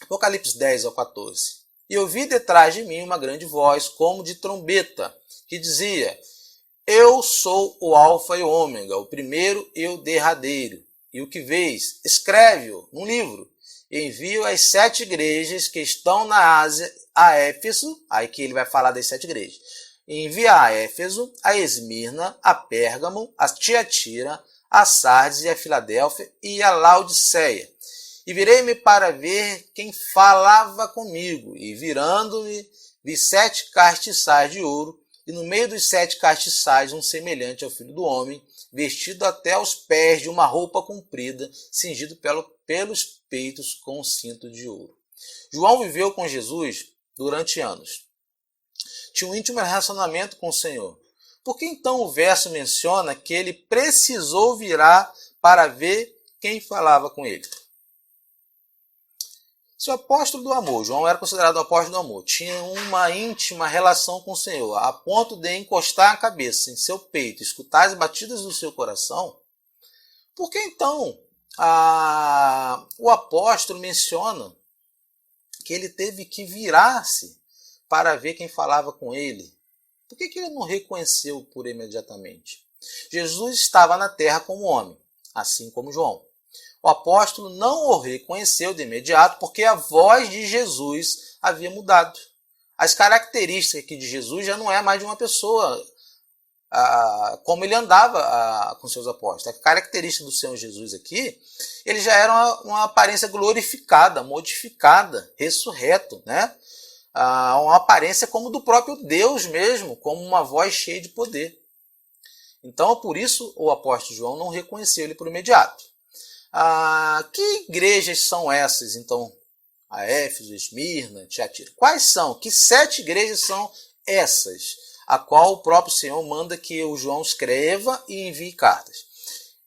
Apocalipse 10 ao 14. E ouvi detrás de mim uma grande voz, como de trombeta, que dizia: Eu sou o Alfa e o Ômega, o primeiro e o derradeiro. E o que vês, escreve-o num livro, e envio às 7 igrejas que estão na Ásia, a Éfeso, aí que ele vai falar das 7 igrejas, envia a Éfeso, a Esmirna, a Pérgamo, a Tiatira, a Sardes e a Filadélfia e a Laodiceia. E virei-me para ver quem falava comigo, e virando-me, vi 7 castiçais de ouro, e no meio dos 7 castiçais um semelhante ao Filho do Homem, vestido até aos pés de uma roupa comprida, cingido pelos peitos com um cinto de ouro. João viveu com Jesus durante anos. Tinha um íntimo relacionamento com o Senhor. Por que então o verso menciona que ele precisou virar para ver quem falava com ele? Se o apóstolo do amor, João era considerado o apóstolo do amor, tinha uma íntima relação com o Senhor, a ponto de encostar a cabeça em seu peito, escutar as batidas do seu coração, por que então o apóstolo menciona que ele teve que virar-se para ver quem falava com ele? Por que ele não reconheceu por imediatamente? Jesus estava na terra como homem, assim como João. O apóstolo não o reconheceu de imediato porque a voz de Jesus havia mudado. As características aqui de Jesus já não é mais de uma pessoa como ele andava com seus apóstolos. A característica do Senhor Jesus aqui, ele já era uma aparência glorificada, modificada, ressurreto, né? Uma aparência como do próprio Deus mesmo, como uma voz cheia de poder. Então, por isso, o apóstolo João não reconheceu ele por imediato. Que igrejas são essas, então? A Éfeso, Esmirna, Tiatira. Quais são? Que 7 igrejas são essas, a qual o próprio Senhor manda que o João escreva e envie cartas?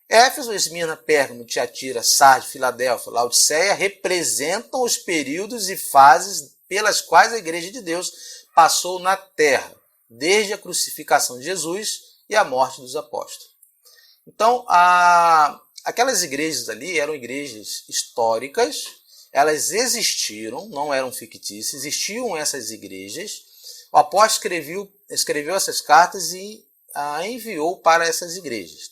Éfeso, Esmirna, Pérgamo, Tiatira, Sardes, Filadélfia, Laodiceia representam os períodos e fases pelas quais a igreja de Deus passou na terra, desde a crucificação de Jesus e a morte dos apóstolos. Então, aquelas igrejas ali eram igrejas históricas, elas existiram, não eram fictícias, existiam essas igrejas. O apóstolo escreveu essas cartas e enviou para essas igrejas.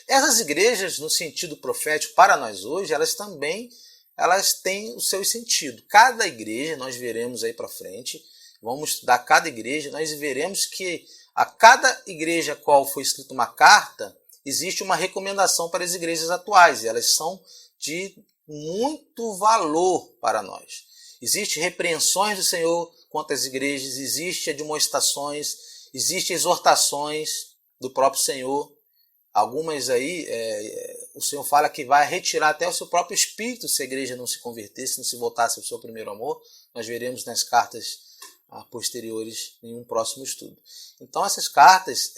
Essas igrejas, no sentido profético para nós hoje, elas têm o seu sentido. Cada igreja, nós veremos aí para frente, vamos estudar cada igreja, nós veremos que a cada igreja a qual foi escrita uma carta, existe uma recomendação para as igrejas atuais, e elas são de muito valor para nós. Existem repreensões do Senhor contra as igrejas, existem admoestações, existem exortações do próprio Senhor. Algumas aí, o Senhor fala que vai retirar até o seu próprio espírito se a igreja não se convertesse, não se voltasse ao seu primeiro amor. Nós veremos nas cartas posteriores em um próximo estudo. Então essas cartas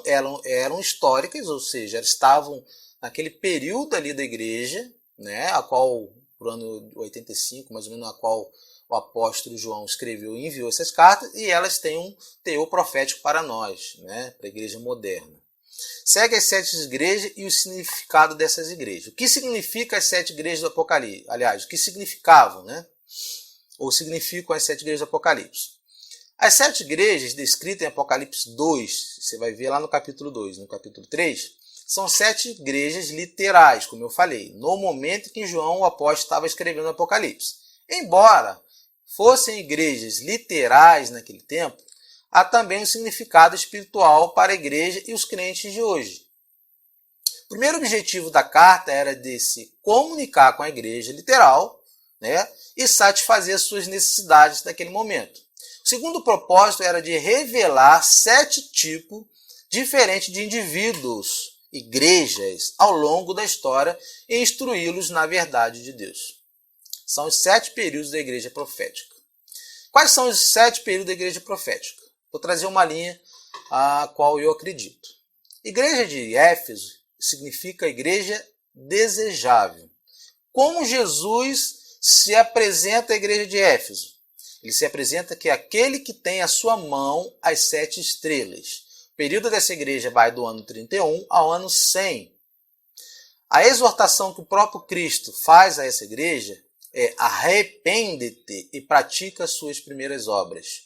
eram históricas, ou seja, elas estavam naquele período ali da igreja, né, a qual, por ano 85, mais ou menos, a qual o apóstolo João escreveu e enviou essas cartas, e elas têm um teor profético para nós, né, para a igreja moderna. Segue as 7 igrejas e o significado dessas igrejas. O que significa as 7 igrejas do Apocalipse? Aliás, o que significavam, né? Ou significam as 7 igrejas do Apocalipse? As 7 igrejas descritas em Apocalipse 2, você vai ver lá no capítulo 2, no capítulo 3, são 7 igrejas literais, como eu falei, no momento em que João, o apóstolo, estava escrevendo o Apocalipse. Embora fossem igrejas literais naquele tempo, há também um significado espiritual para a igreja e os crentes de hoje. O primeiro objetivo da carta era de se comunicar com a igreja literal, né, e satisfazer suas necessidades naquele momento. O segundo propósito era de revelar 7 tipos diferentes de indivíduos, igrejas, ao longo da história e instruí-los na verdade de Deus. São os 7 períodos da igreja profética. Quais são os 7 períodos da igreja profética? Vou trazer uma linha a qual eu acredito. Igreja de Éfeso significa igreja desejável. Como Jesus se apresenta à igreja de Éfeso? Ele se apresenta que é aquele que tem à sua mão as 7 estrelas. O período dessa igreja vai do ano 31 ao ano 100. A exortação que o próprio Cristo faz a essa igreja é: arrepende-te e pratica as suas primeiras obras.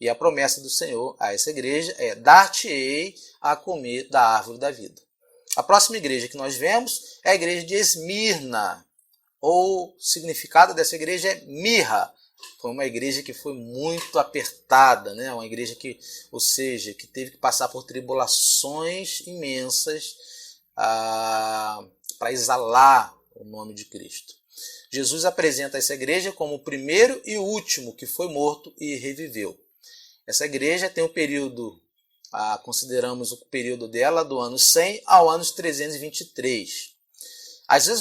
E a promessa do Senhor a essa igreja é: dar-te-ei a comer da árvore da vida. A próxima igreja que nós vemos é a igreja de Esmirna. O significado dessa igreja é mirra. Foi uma igreja que foi muito apertada, né? Uma igreja que, ou seja, que teve que passar por tribulações imensas para exalar o nome de Cristo. Jesus apresenta essa igreja como o primeiro e o último que foi morto e reviveu. Essa igreja tem um período, consideramos o período dela do ano 100 ao ano 323.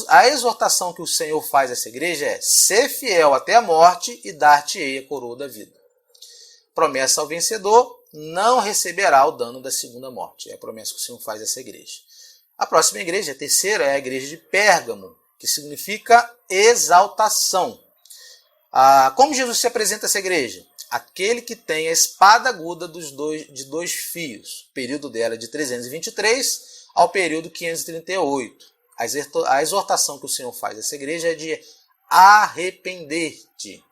A exortação que o Senhor faz a essa igreja é: ser fiel até a morte e dar-te-ei a coroa da vida. Promessa ao vencedor: não receberá o dano da segunda morte. É a promessa que o Senhor faz a essa igreja. A próxima igreja, a terceira, é a igreja de Pérgamo, que significa exaltação. Como Jesus se apresenta a essa igreja? Aquele que tem a espada aguda de 2 fios. O período dela é de 323 ao período 538. A exortação que o Senhor faz a essa igreja é de arrepender-te.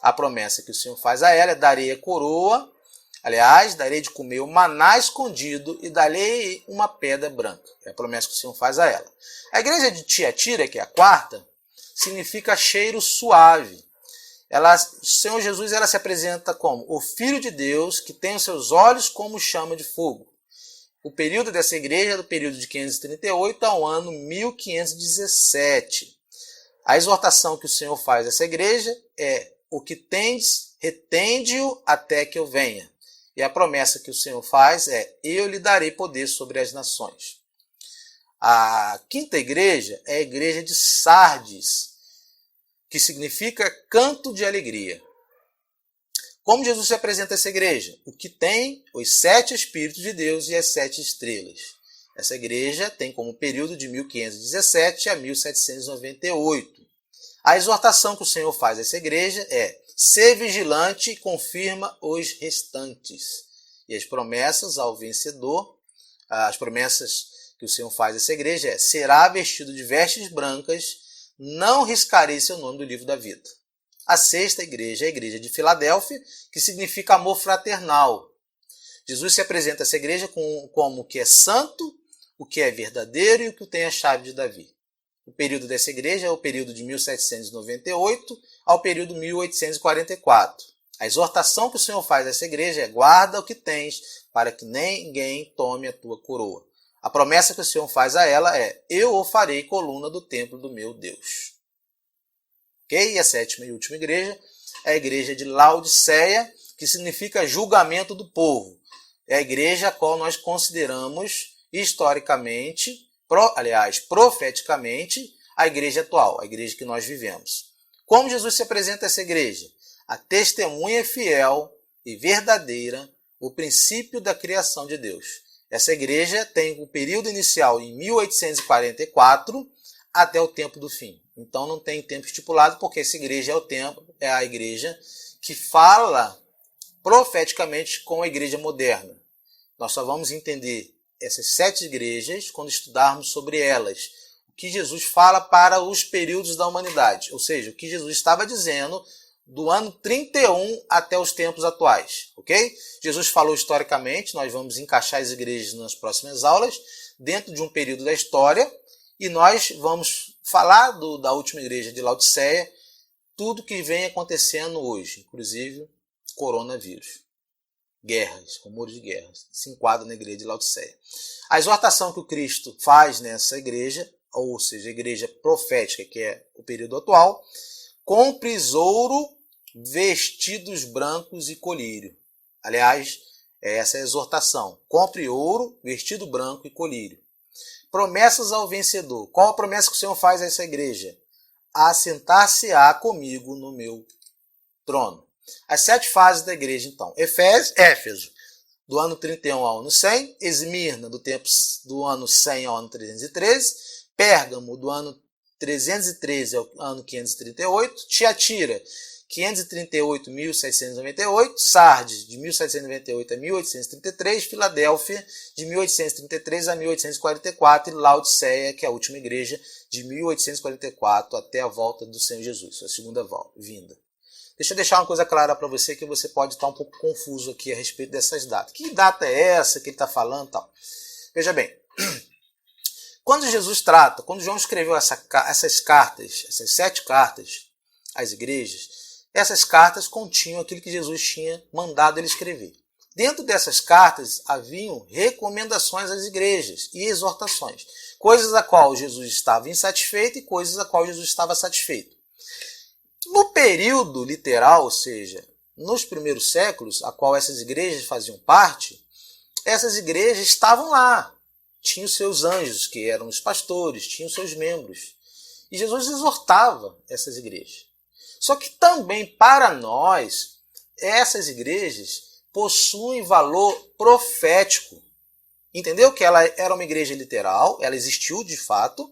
A promessa que o Senhor faz a ela é: darei a coroa Aliás, darei de comer o maná escondido e darei uma pedra branca. É a promessa que o Senhor faz a ela. A igreja de Tiatira, que é a quarta, significa cheiro suave. O Senhor Jesus se apresenta como o Filho de Deus que tem os seus olhos como chama de fogo. O período dessa igreja é do período de 538 ao ano 1517. A exortação que o Senhor faz a essa igreja é: o que tendes, retende-o até que eu venha. E a promessa que o Senhor faz é: eu lhe darei poder sobre as nações. A quinta igreja é a igreja de Sardes, que significa canto de alegria. Como Jesus se apresenta a essa igreja? O que tem os 7 Espíritos de Deus e as 7 estrelas. Essa igreja tem como período de 1517 a 1798. A exortação que o Senhor faz a essa igreja é: ser vigilante e confirma os restantes. E as promessas ao vencedor, as promessas que o Senhor faz a essa igreja é: será vestido de vestes brancas, não riscarei seu nome do livro da vida. A sexta igreja é a igreja de Filadélfia, que significa amor fraternal. Jesus se apresenta a essa igreja como o que é santo, o que é verdadeiro e o que tem a chave de Davi. O período dessa igreja é o período de 1798 ao período 1844. A exortação que o Senhor faz a essa igreja é: guarda o que tens, para que ninguém tome a tua coroa. A promessa que o Senhor faz a ela é: eu o farei coluna do templo do meu Deus. Ok? E a sétima e última igreja é a igreja de Laodiceia, que significa julgamento do povo. É a igreja a qual nós consideramos historicamente, profeticamente, a igreja atual, a igreja que nós vivemos. Como Jesus se apresenta a essa igreja? A testemunha fiel e verdadeira, o princípio da criação de Deus. Essa igreja tem o período inicial em 1844 até o tempo do fim. Então não tem tempo estipulado, porque essa igreja é a igreja que fala profeticamente com a igreja moderna. Nós só vamos entender essas 7 igrejas quando estudarmos sobre elas. O que Jesus fala para os períodos da humanidade. Ou seja, o que Jesus estava dizendo do ano 31 até os tempos atuais, ok? Jesus falou historicamente, nós vamos encaixar as igrejas nas próximas aulas, dentro de um período da história, e nós vamos falar da última igreja de Laodiceia, tudo que vem acontecendo hoje, inclusive coronavírus, guerras, rumores de guerras, se enquadra na igreja de Laodiceia. A exortação que o Cristo faz nessa igreja, ou seja, a igreja profética, que é o período atual: compres ouro, vestidos brancos e colírio. Aliás, essa é a exortação: compre ouro, vestido branco e colírio. Promessas ao vencedor. Qual a promessa que o Senhor faz a essa igreja? Assentar-se-á comigo no meu trono. As 7 fases da igreja, então: Éfeso, do ano 31 ao ano 100, Esmirna, do ano 100 ao ano 313, Pérgamo, do ano 313 ao ano 538, Tiatira, 538 a 1798, Sardes, de 1798 a 1833, Filadélfia, de 1833 a 1844, e Laodiceia, que é a última igreja, de 1844 até a volta do Senhor Jesus, a segunda vinda. Deixa eu deixar uma coisa clara para você, que você pode estar um pouco confuso aqui a respeito dessas datas. Que data é essa que ele está falando e tal? Veja bem, quando João escreveu essas cartas, essas 7 cartas às igrejas, essas cartas continham aquilo que Jesus tinha mandado ele escrever. Dentro dessas cartas haviam recomendações às igrejas e exortações, coisas a qual Jesus estava insatisfeito e coisas a qual Jesus estava satisfeito. No período literal, ou seja, nos primeiros séculos, a qual essas igrejas faziam parte, essas igrejas estavam lá. Tinham seus anjos, que eram os pastores, tinham seus membros. E Jesus exortava essas igrejas. Só que também para nós, essas igrejas possuem valor profético. Entendeu? Que ela era uma igreja literal, ela existiu de fato,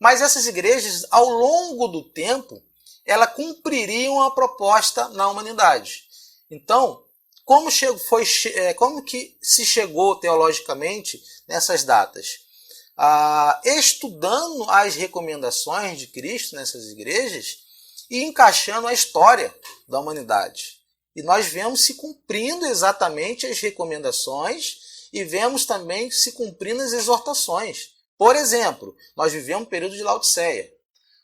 mas essas igrejas, ao longo do tempo, ela cumpririam a proposta na humanidade. Então, como que se chegou teologicamente nessas datas? Estudando as recomendações de Cristo nessas igrejas e encaixando a história da humanidade. E nós vemos se cumprindo exatamente as recomendações e vemos também se cumprindo as exortações. Por exemplo, nós vivemos um período de Laodiceia.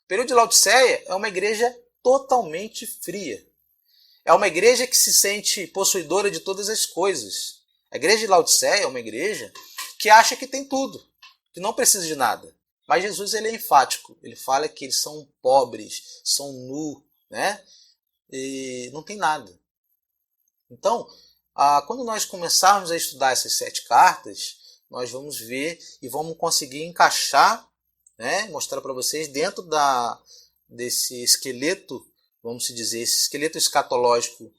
O período de Laodiceia é uma igreja totalmente fria. É uma igreja que se sente possuidora de todas as coisas. A igreja de Laodiceia é uma igreja que acha que tem tudo, que não precisa de nada. Mas Jesus ele é enfático. Ele fala que eles são pobres, são nus, né? E não tem nada. Então, quando nós começarmos a estudar essas 7 cartas, nós vamos ver e vamos conseguir encaixar, né, mostrar para vocês dentro desse esqueleto, vamos dizer, esse esqueleto escatológico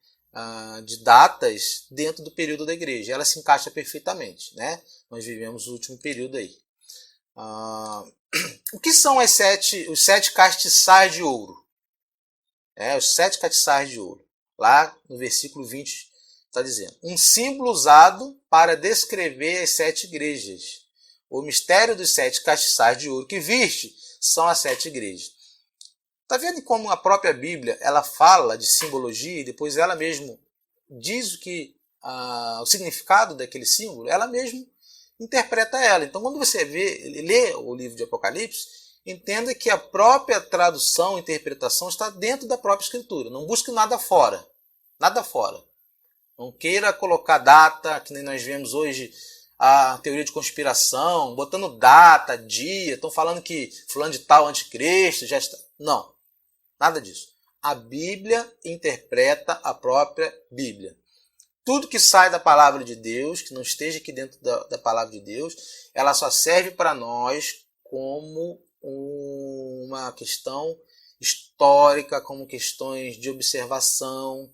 de datas dentro do período da igreja. Ela se encaixa perfeitamente, né? Nós vivemos o último período aí. O que são os 7 castiçais de ouro? Os 7 castiçais de ouro. Lá no versículo 20 está dizendo: um símbolo usado para descrever as 7 igrejas. O mistério dos 7 castiçais de ouro que viste são as 7 igrejas. Está vendo como a própria Bíblia ela fala de simbologia e depois ela mesma diz o significado daquele símbolo? Ela mesma interpreta ela. Então, quando você lê o livro de Apocalipse, entenda que a própria tradução, interpretação está dentro da própria escritura. Não busque nada fora. Nada fora. Não queira colocar data, que nem nós vemos hoje a teoria de conspiração, botando data, dia, estão falando que fulano de tal anticristo já está. Não, nada disso. A Bíblia interpreta a própria Bíblia. Tudo que sai da palavra de Deus, que não esteja aqui dentro da palavra de Deus, ela só serve para nós como uma questão histórica, como questões de observação,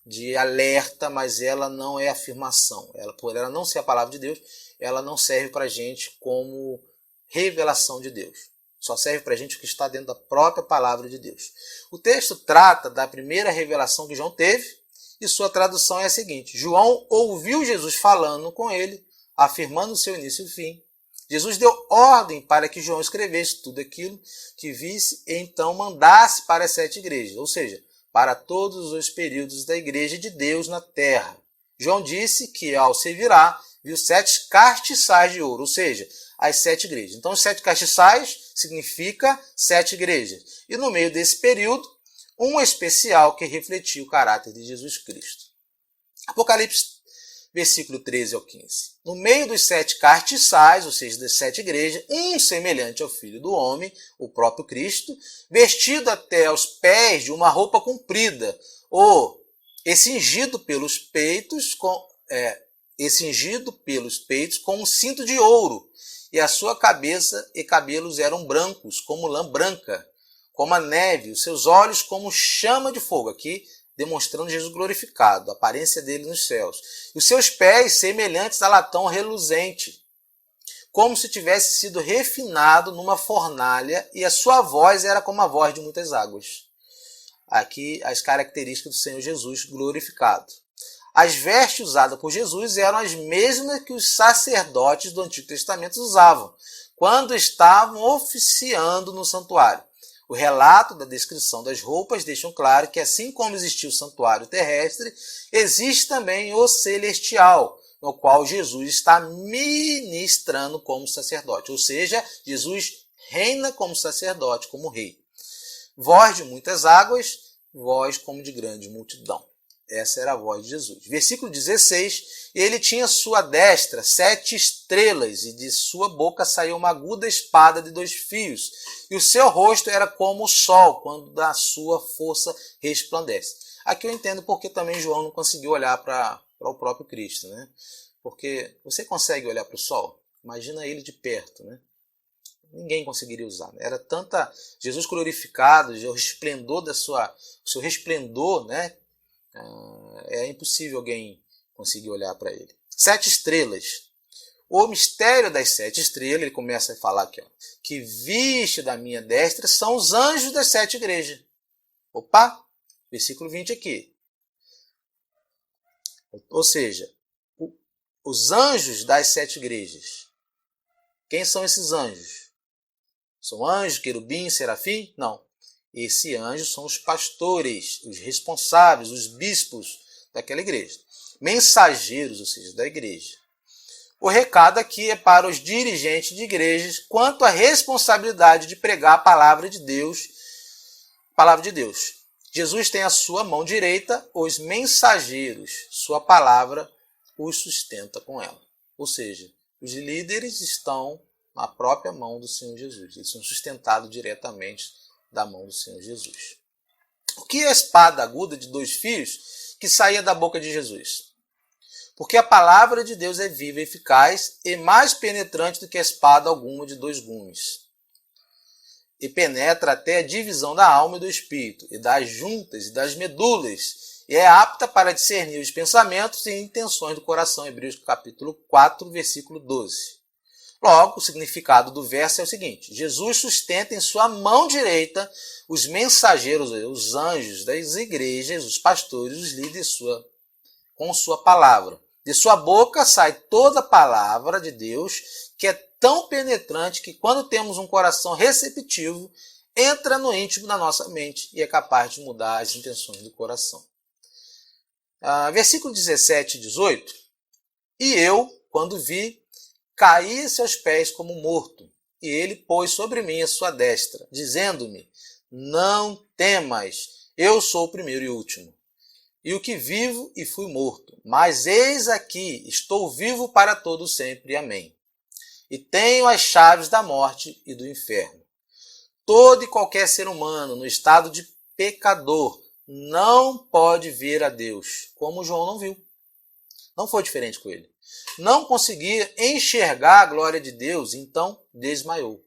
de alerta, mas ela não é afirmação. Por ela não ser a palavra de Deus, ela não serve para a gente como revelação de Deus. Só serve para a gente o que está dentro da própria palavra de Deus. O texto trata da primeira revelação que João teve, e sua tradução é a seguinte: João ouviu Jesus falando com ele, afirmando o seu início e fim. Jesus deu ordem para que João escrevesse tudo aquilo que visse e então mandasse para as 7 igrejas, ou seja, para todos os períodos da igreja de Deus na terra. João disse que ao se virar, viu 7 castiçais de ouro, ou seja, as 7 igrejas. Então, os 7 castiçais significa 7 igrejas. E no meio desse período, um especial que refletia o caráter de Jesus Cristo. Apocalipse, versículo 13 ao 15. No meio dos 7 castiçais, ou seja, das 7 igrejas, um semelhante ao Filho do Homem, o próprio Cristo, vestido até aos pés de uma roupa comprida, e cingido pelos peitos com um cinto de ouro, e a sua cabeça e cabelos eram brancos, como lã branca, como a neve, os seus olhos como chama de fogo, aqui demonstrando Jesus glorificado, a aparência dele nos céus. E os seus pés semelhantes a latão reluzente, como se tivesse sido refinado numa fornalha, e a sua voz era como a voz de muitas águas. Aqui as características do Senhor Jesus glorificado. As vestes usadas por Jesus eram as mesmas que os sacerdotes do Antigo Testamento usavam, quando estavam oficiando no santuário. O relato da descrição das roupas deixam claro que, assim como existiu o santuário terrestre, existe também o celestial, no qual Jesus está ministrando como sacerdote. Ou seja, Jesus reina como sacerdote, como rei. Voz de muitas águas, voz como de grande multidão. Essa era a voz de Jesus. Versículo 16, ele tinha sua destra 7 estrelas, e de sua boca saiu uma aguda espada de 2 fios, e o seu rosto era como o sol, quando da sua força resplandece. Aqui eu entendo porque também João não conseguiu olhar para o próprio Cristo, né? Porque você consegue olhar para o sol? Imagina ele de perto, né? Ninguém conseguiria usar. Era tanta Jesus glorificado, o resplendor o seu resplendor, né? É impossível alguém conseguir olhar para ele. 7 estrelas. O mistério das 7 estrelas, ele começa a falar aqui, que viste da minha destra são os anjos das 7 igrejas. Opa, versículo 20 aqui. Ou seja, os anjos das 7 igrejas. Quem são esses anjos? São anjos, querubim, serafim? Não. Esses anjos são os pastores, os responsáveis, os bispos daquela igreja. Mensageiros, ou seja, da igreja. O recado aqui é para os dirigentes de igrejas quanto à responsabilidade de pregar a palavra de Deus. Jesus tem a sua mão direita, os mensageiros, sua palavra os sustenta com ela. Ou seja, os líderes estão na própria mão do Senhor Jesus. Eles são sustentados diretamente da mão do Senhor Jesus. O que é a espada aguda de 2 fios que saía da boca de Jesus? Porque a palavra de Deus é viva e eficaz e mais penetrante do que a espada alguma de 2 gumes. E penetra até a divisão da alma e do espírito, e das juntas e das medulas, e é apta para discernir os pensamentos e intenções do coração. Hebreus capítulo 4, versículo 12. Logo, o significado do verso é o seguinte: Jesus sustenta em sua mão direita os mensageiros, os anjos das igrejas, os pastores, os líderes, com sua palavra. De sua boca sai toda a palavra de Deus, que é tão penetrante que, quando temos um coração receptivo, entra no íntimo da nossa mente e é capaz de mudar as intenções do coração. Versículo 17 e 18. E eu, quando vi, caí a seus pés como morto, e ele pôs sobre mim a sua destra, dizendo-me: não temas, eu sou o primeiro e último, e o que vivo e fui morto. Mas eis aqui, estou vivo para todo sempre. Amém. E tenho as chaves da morte e do inferno. Todo e qualquer ser humano no estado de pecador não pode ver a Deus, como João não viu. Não foi diferente com ele. Não conseguia enxergar a glória de Deus, então desmaiou.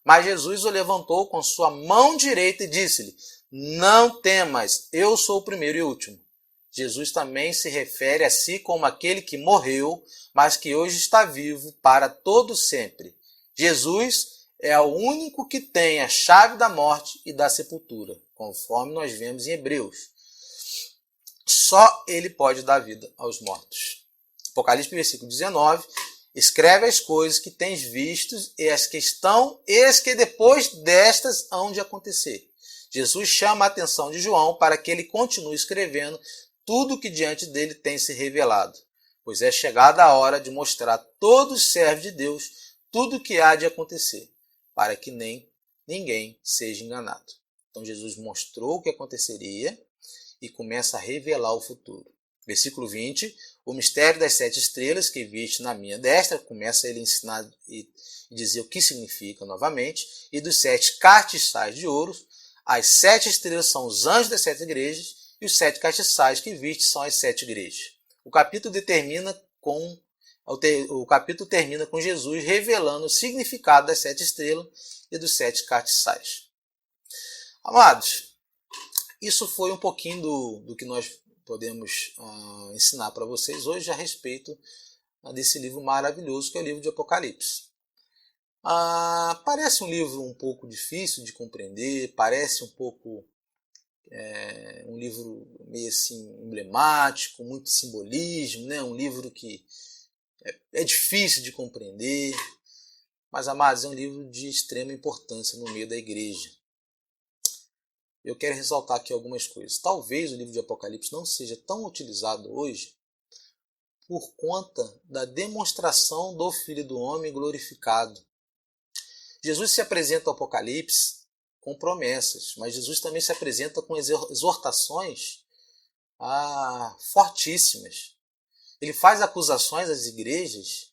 Mas Jesus o levantou com sua mão direita e disse-lhe: não temas, eu sou o primeiro e último. Jesus também se refere a si como aquele que morreu, mas que hoje está vivo para todo sempre. Jesus é o único que tem a chave da morte e da sepultura, conforme nós vemos em Hebreus. Só ele pode dar vida aos mortos. Apocalipse, versículo 19, escreve as coisas que tens vistos e as que estão e as que depois destas hão de acontecer. Jesus chama a atenção de João para que ele continue escrevendo tudo o que diante dele tem se revelado, pois é chegada a hora de mostrar a todos os servos de Deus tudo o que há de acontecer, para que ninguém seja enganado. Então Jesus mostrou o que aconteceria e começa a revelar o futuro. Versículo 20, o mistério das 7 estrelas que viste na minha destra, começa ele a ensinar e dizer o que significa novamente, e dos 7 castiçais de ouro. As 7 estrelas são os anjos das 7 igrejas, e os 7 castiçais que viste são as 7 igrejas. O capítulo termina com Jesus revelando o significado das 7 estrelas e dos 7 castiçais. Amados, isso foi um pouquinho do que nós podemos ensinar para vocês hoje a respeito desse livro maravilhoso que é o livro de Apocalipse. Parece um livro um pouco difícil de compreender, parece um pouco um livro meio assim emblemático, muito simbolismo, né? Um livro que é difícil de compreender, mas, amados, é um livro de extrema importância no meio da igreja. Eu quero ressaltar aqui algumas coisas. Talvez o livro de Apocalipse não seja tão utilizado hoje por conta da demonstração do Filho do Homem glorificado. Jesus se apresenta ao Apocalipse com promessas, mas Jesus também se apresenta com exortações fortíssimas. Ele faz acusações às igrejas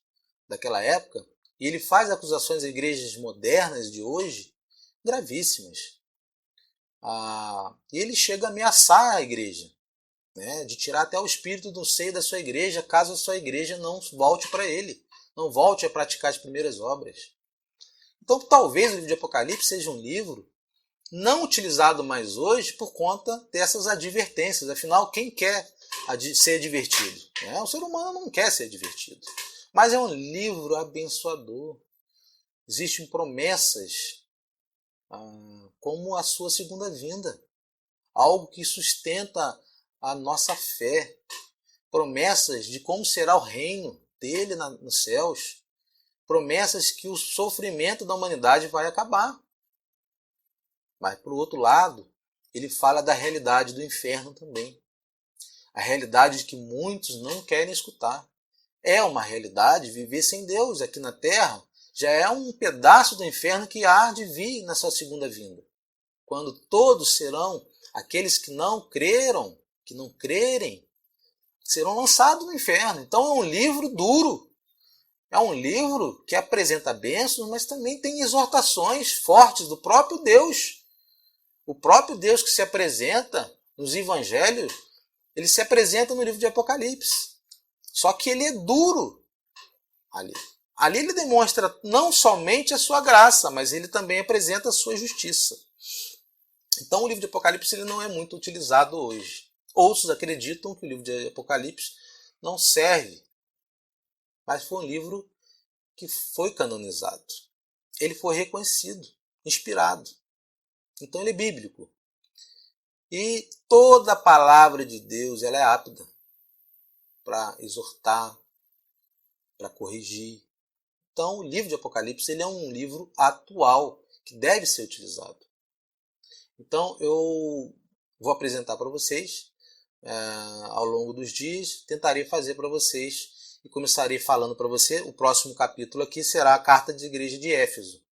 daquela época e ele faz acusações às igrejas modernas de hoje gravíssimas. E ele chega a ameaçar a igreja, né, de tirar até o espírito do seio da sua igreja caso a sua igreja não volte para ele, não volte a praticar as primeiras obras. Então talvez o livro de Apocalipse seja um livro não utilizado mais hoje por conta dessas advertências. Afinal, quem quer ser divertido? O ser humano não quer ser divertido. Mas é um livro abençoador. Existem promessas como a sua segunda vinda. Algo que sustenta a nossa fé. Promessas de como será o reino dele nos céus. Promessas que o sofrimento da humanidade vai acabar. Mas, por outro lado, ele fala da realidade do inferno também. A realidade de que muitos não querem escutar. É uma realidade viver sem Deus aqui na terra. Já é um pedaço do inferno que há de vir na sua segunda vinda. Quando todos serão, aqueles que não creram, que não crerem, serão lançados no inferno. Então é um livro duro. É um livro que apresenta bênçãos, mas também tem exortações fortes do próprio Deus. O próprio Deus que se apresenta nos evangelhos, ele se apresenta no livro de Apocalipse. Só que ele é duro ali. Ali ele demonstra não somente a sua graça, mas ele também apresenta a sua justiça. Então o livro de Apocalipse ele não é muito utilizado hoje. Outros acreditam que o livro de Apocalipse não serve, mas foi um livro que foi canonizado. Ele foi reconhecido, inspirado. Então ele é bíblico. E toda a palavra de Deus ela é apta para exortar, para corrigir. Então o livro de Apocalipse ele é um livro atual que deve ser utilizado. Então eu vou apresentar para vocês ao longo dos dias, tentarei fazer para vocês e começarei falando para você. O próximo capítulo aqui será a carta de igreja de Éfeso.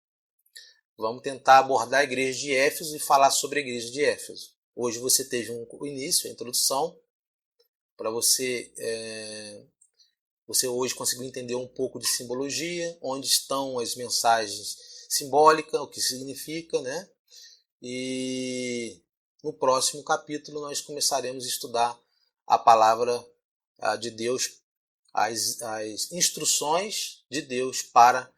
Vamos tentar abordar a igreja de Éfeso e falar sobre a igreja de Éfeso. Hoje você teve um início, a introdução, para você hoje conseguiu entender um pouco de simbologia, onde estão as mensagens simbólicas, o que significa, né? E no próximo capítulo nós começaremos a estudar a palavra de Deus, as instruções de Deus para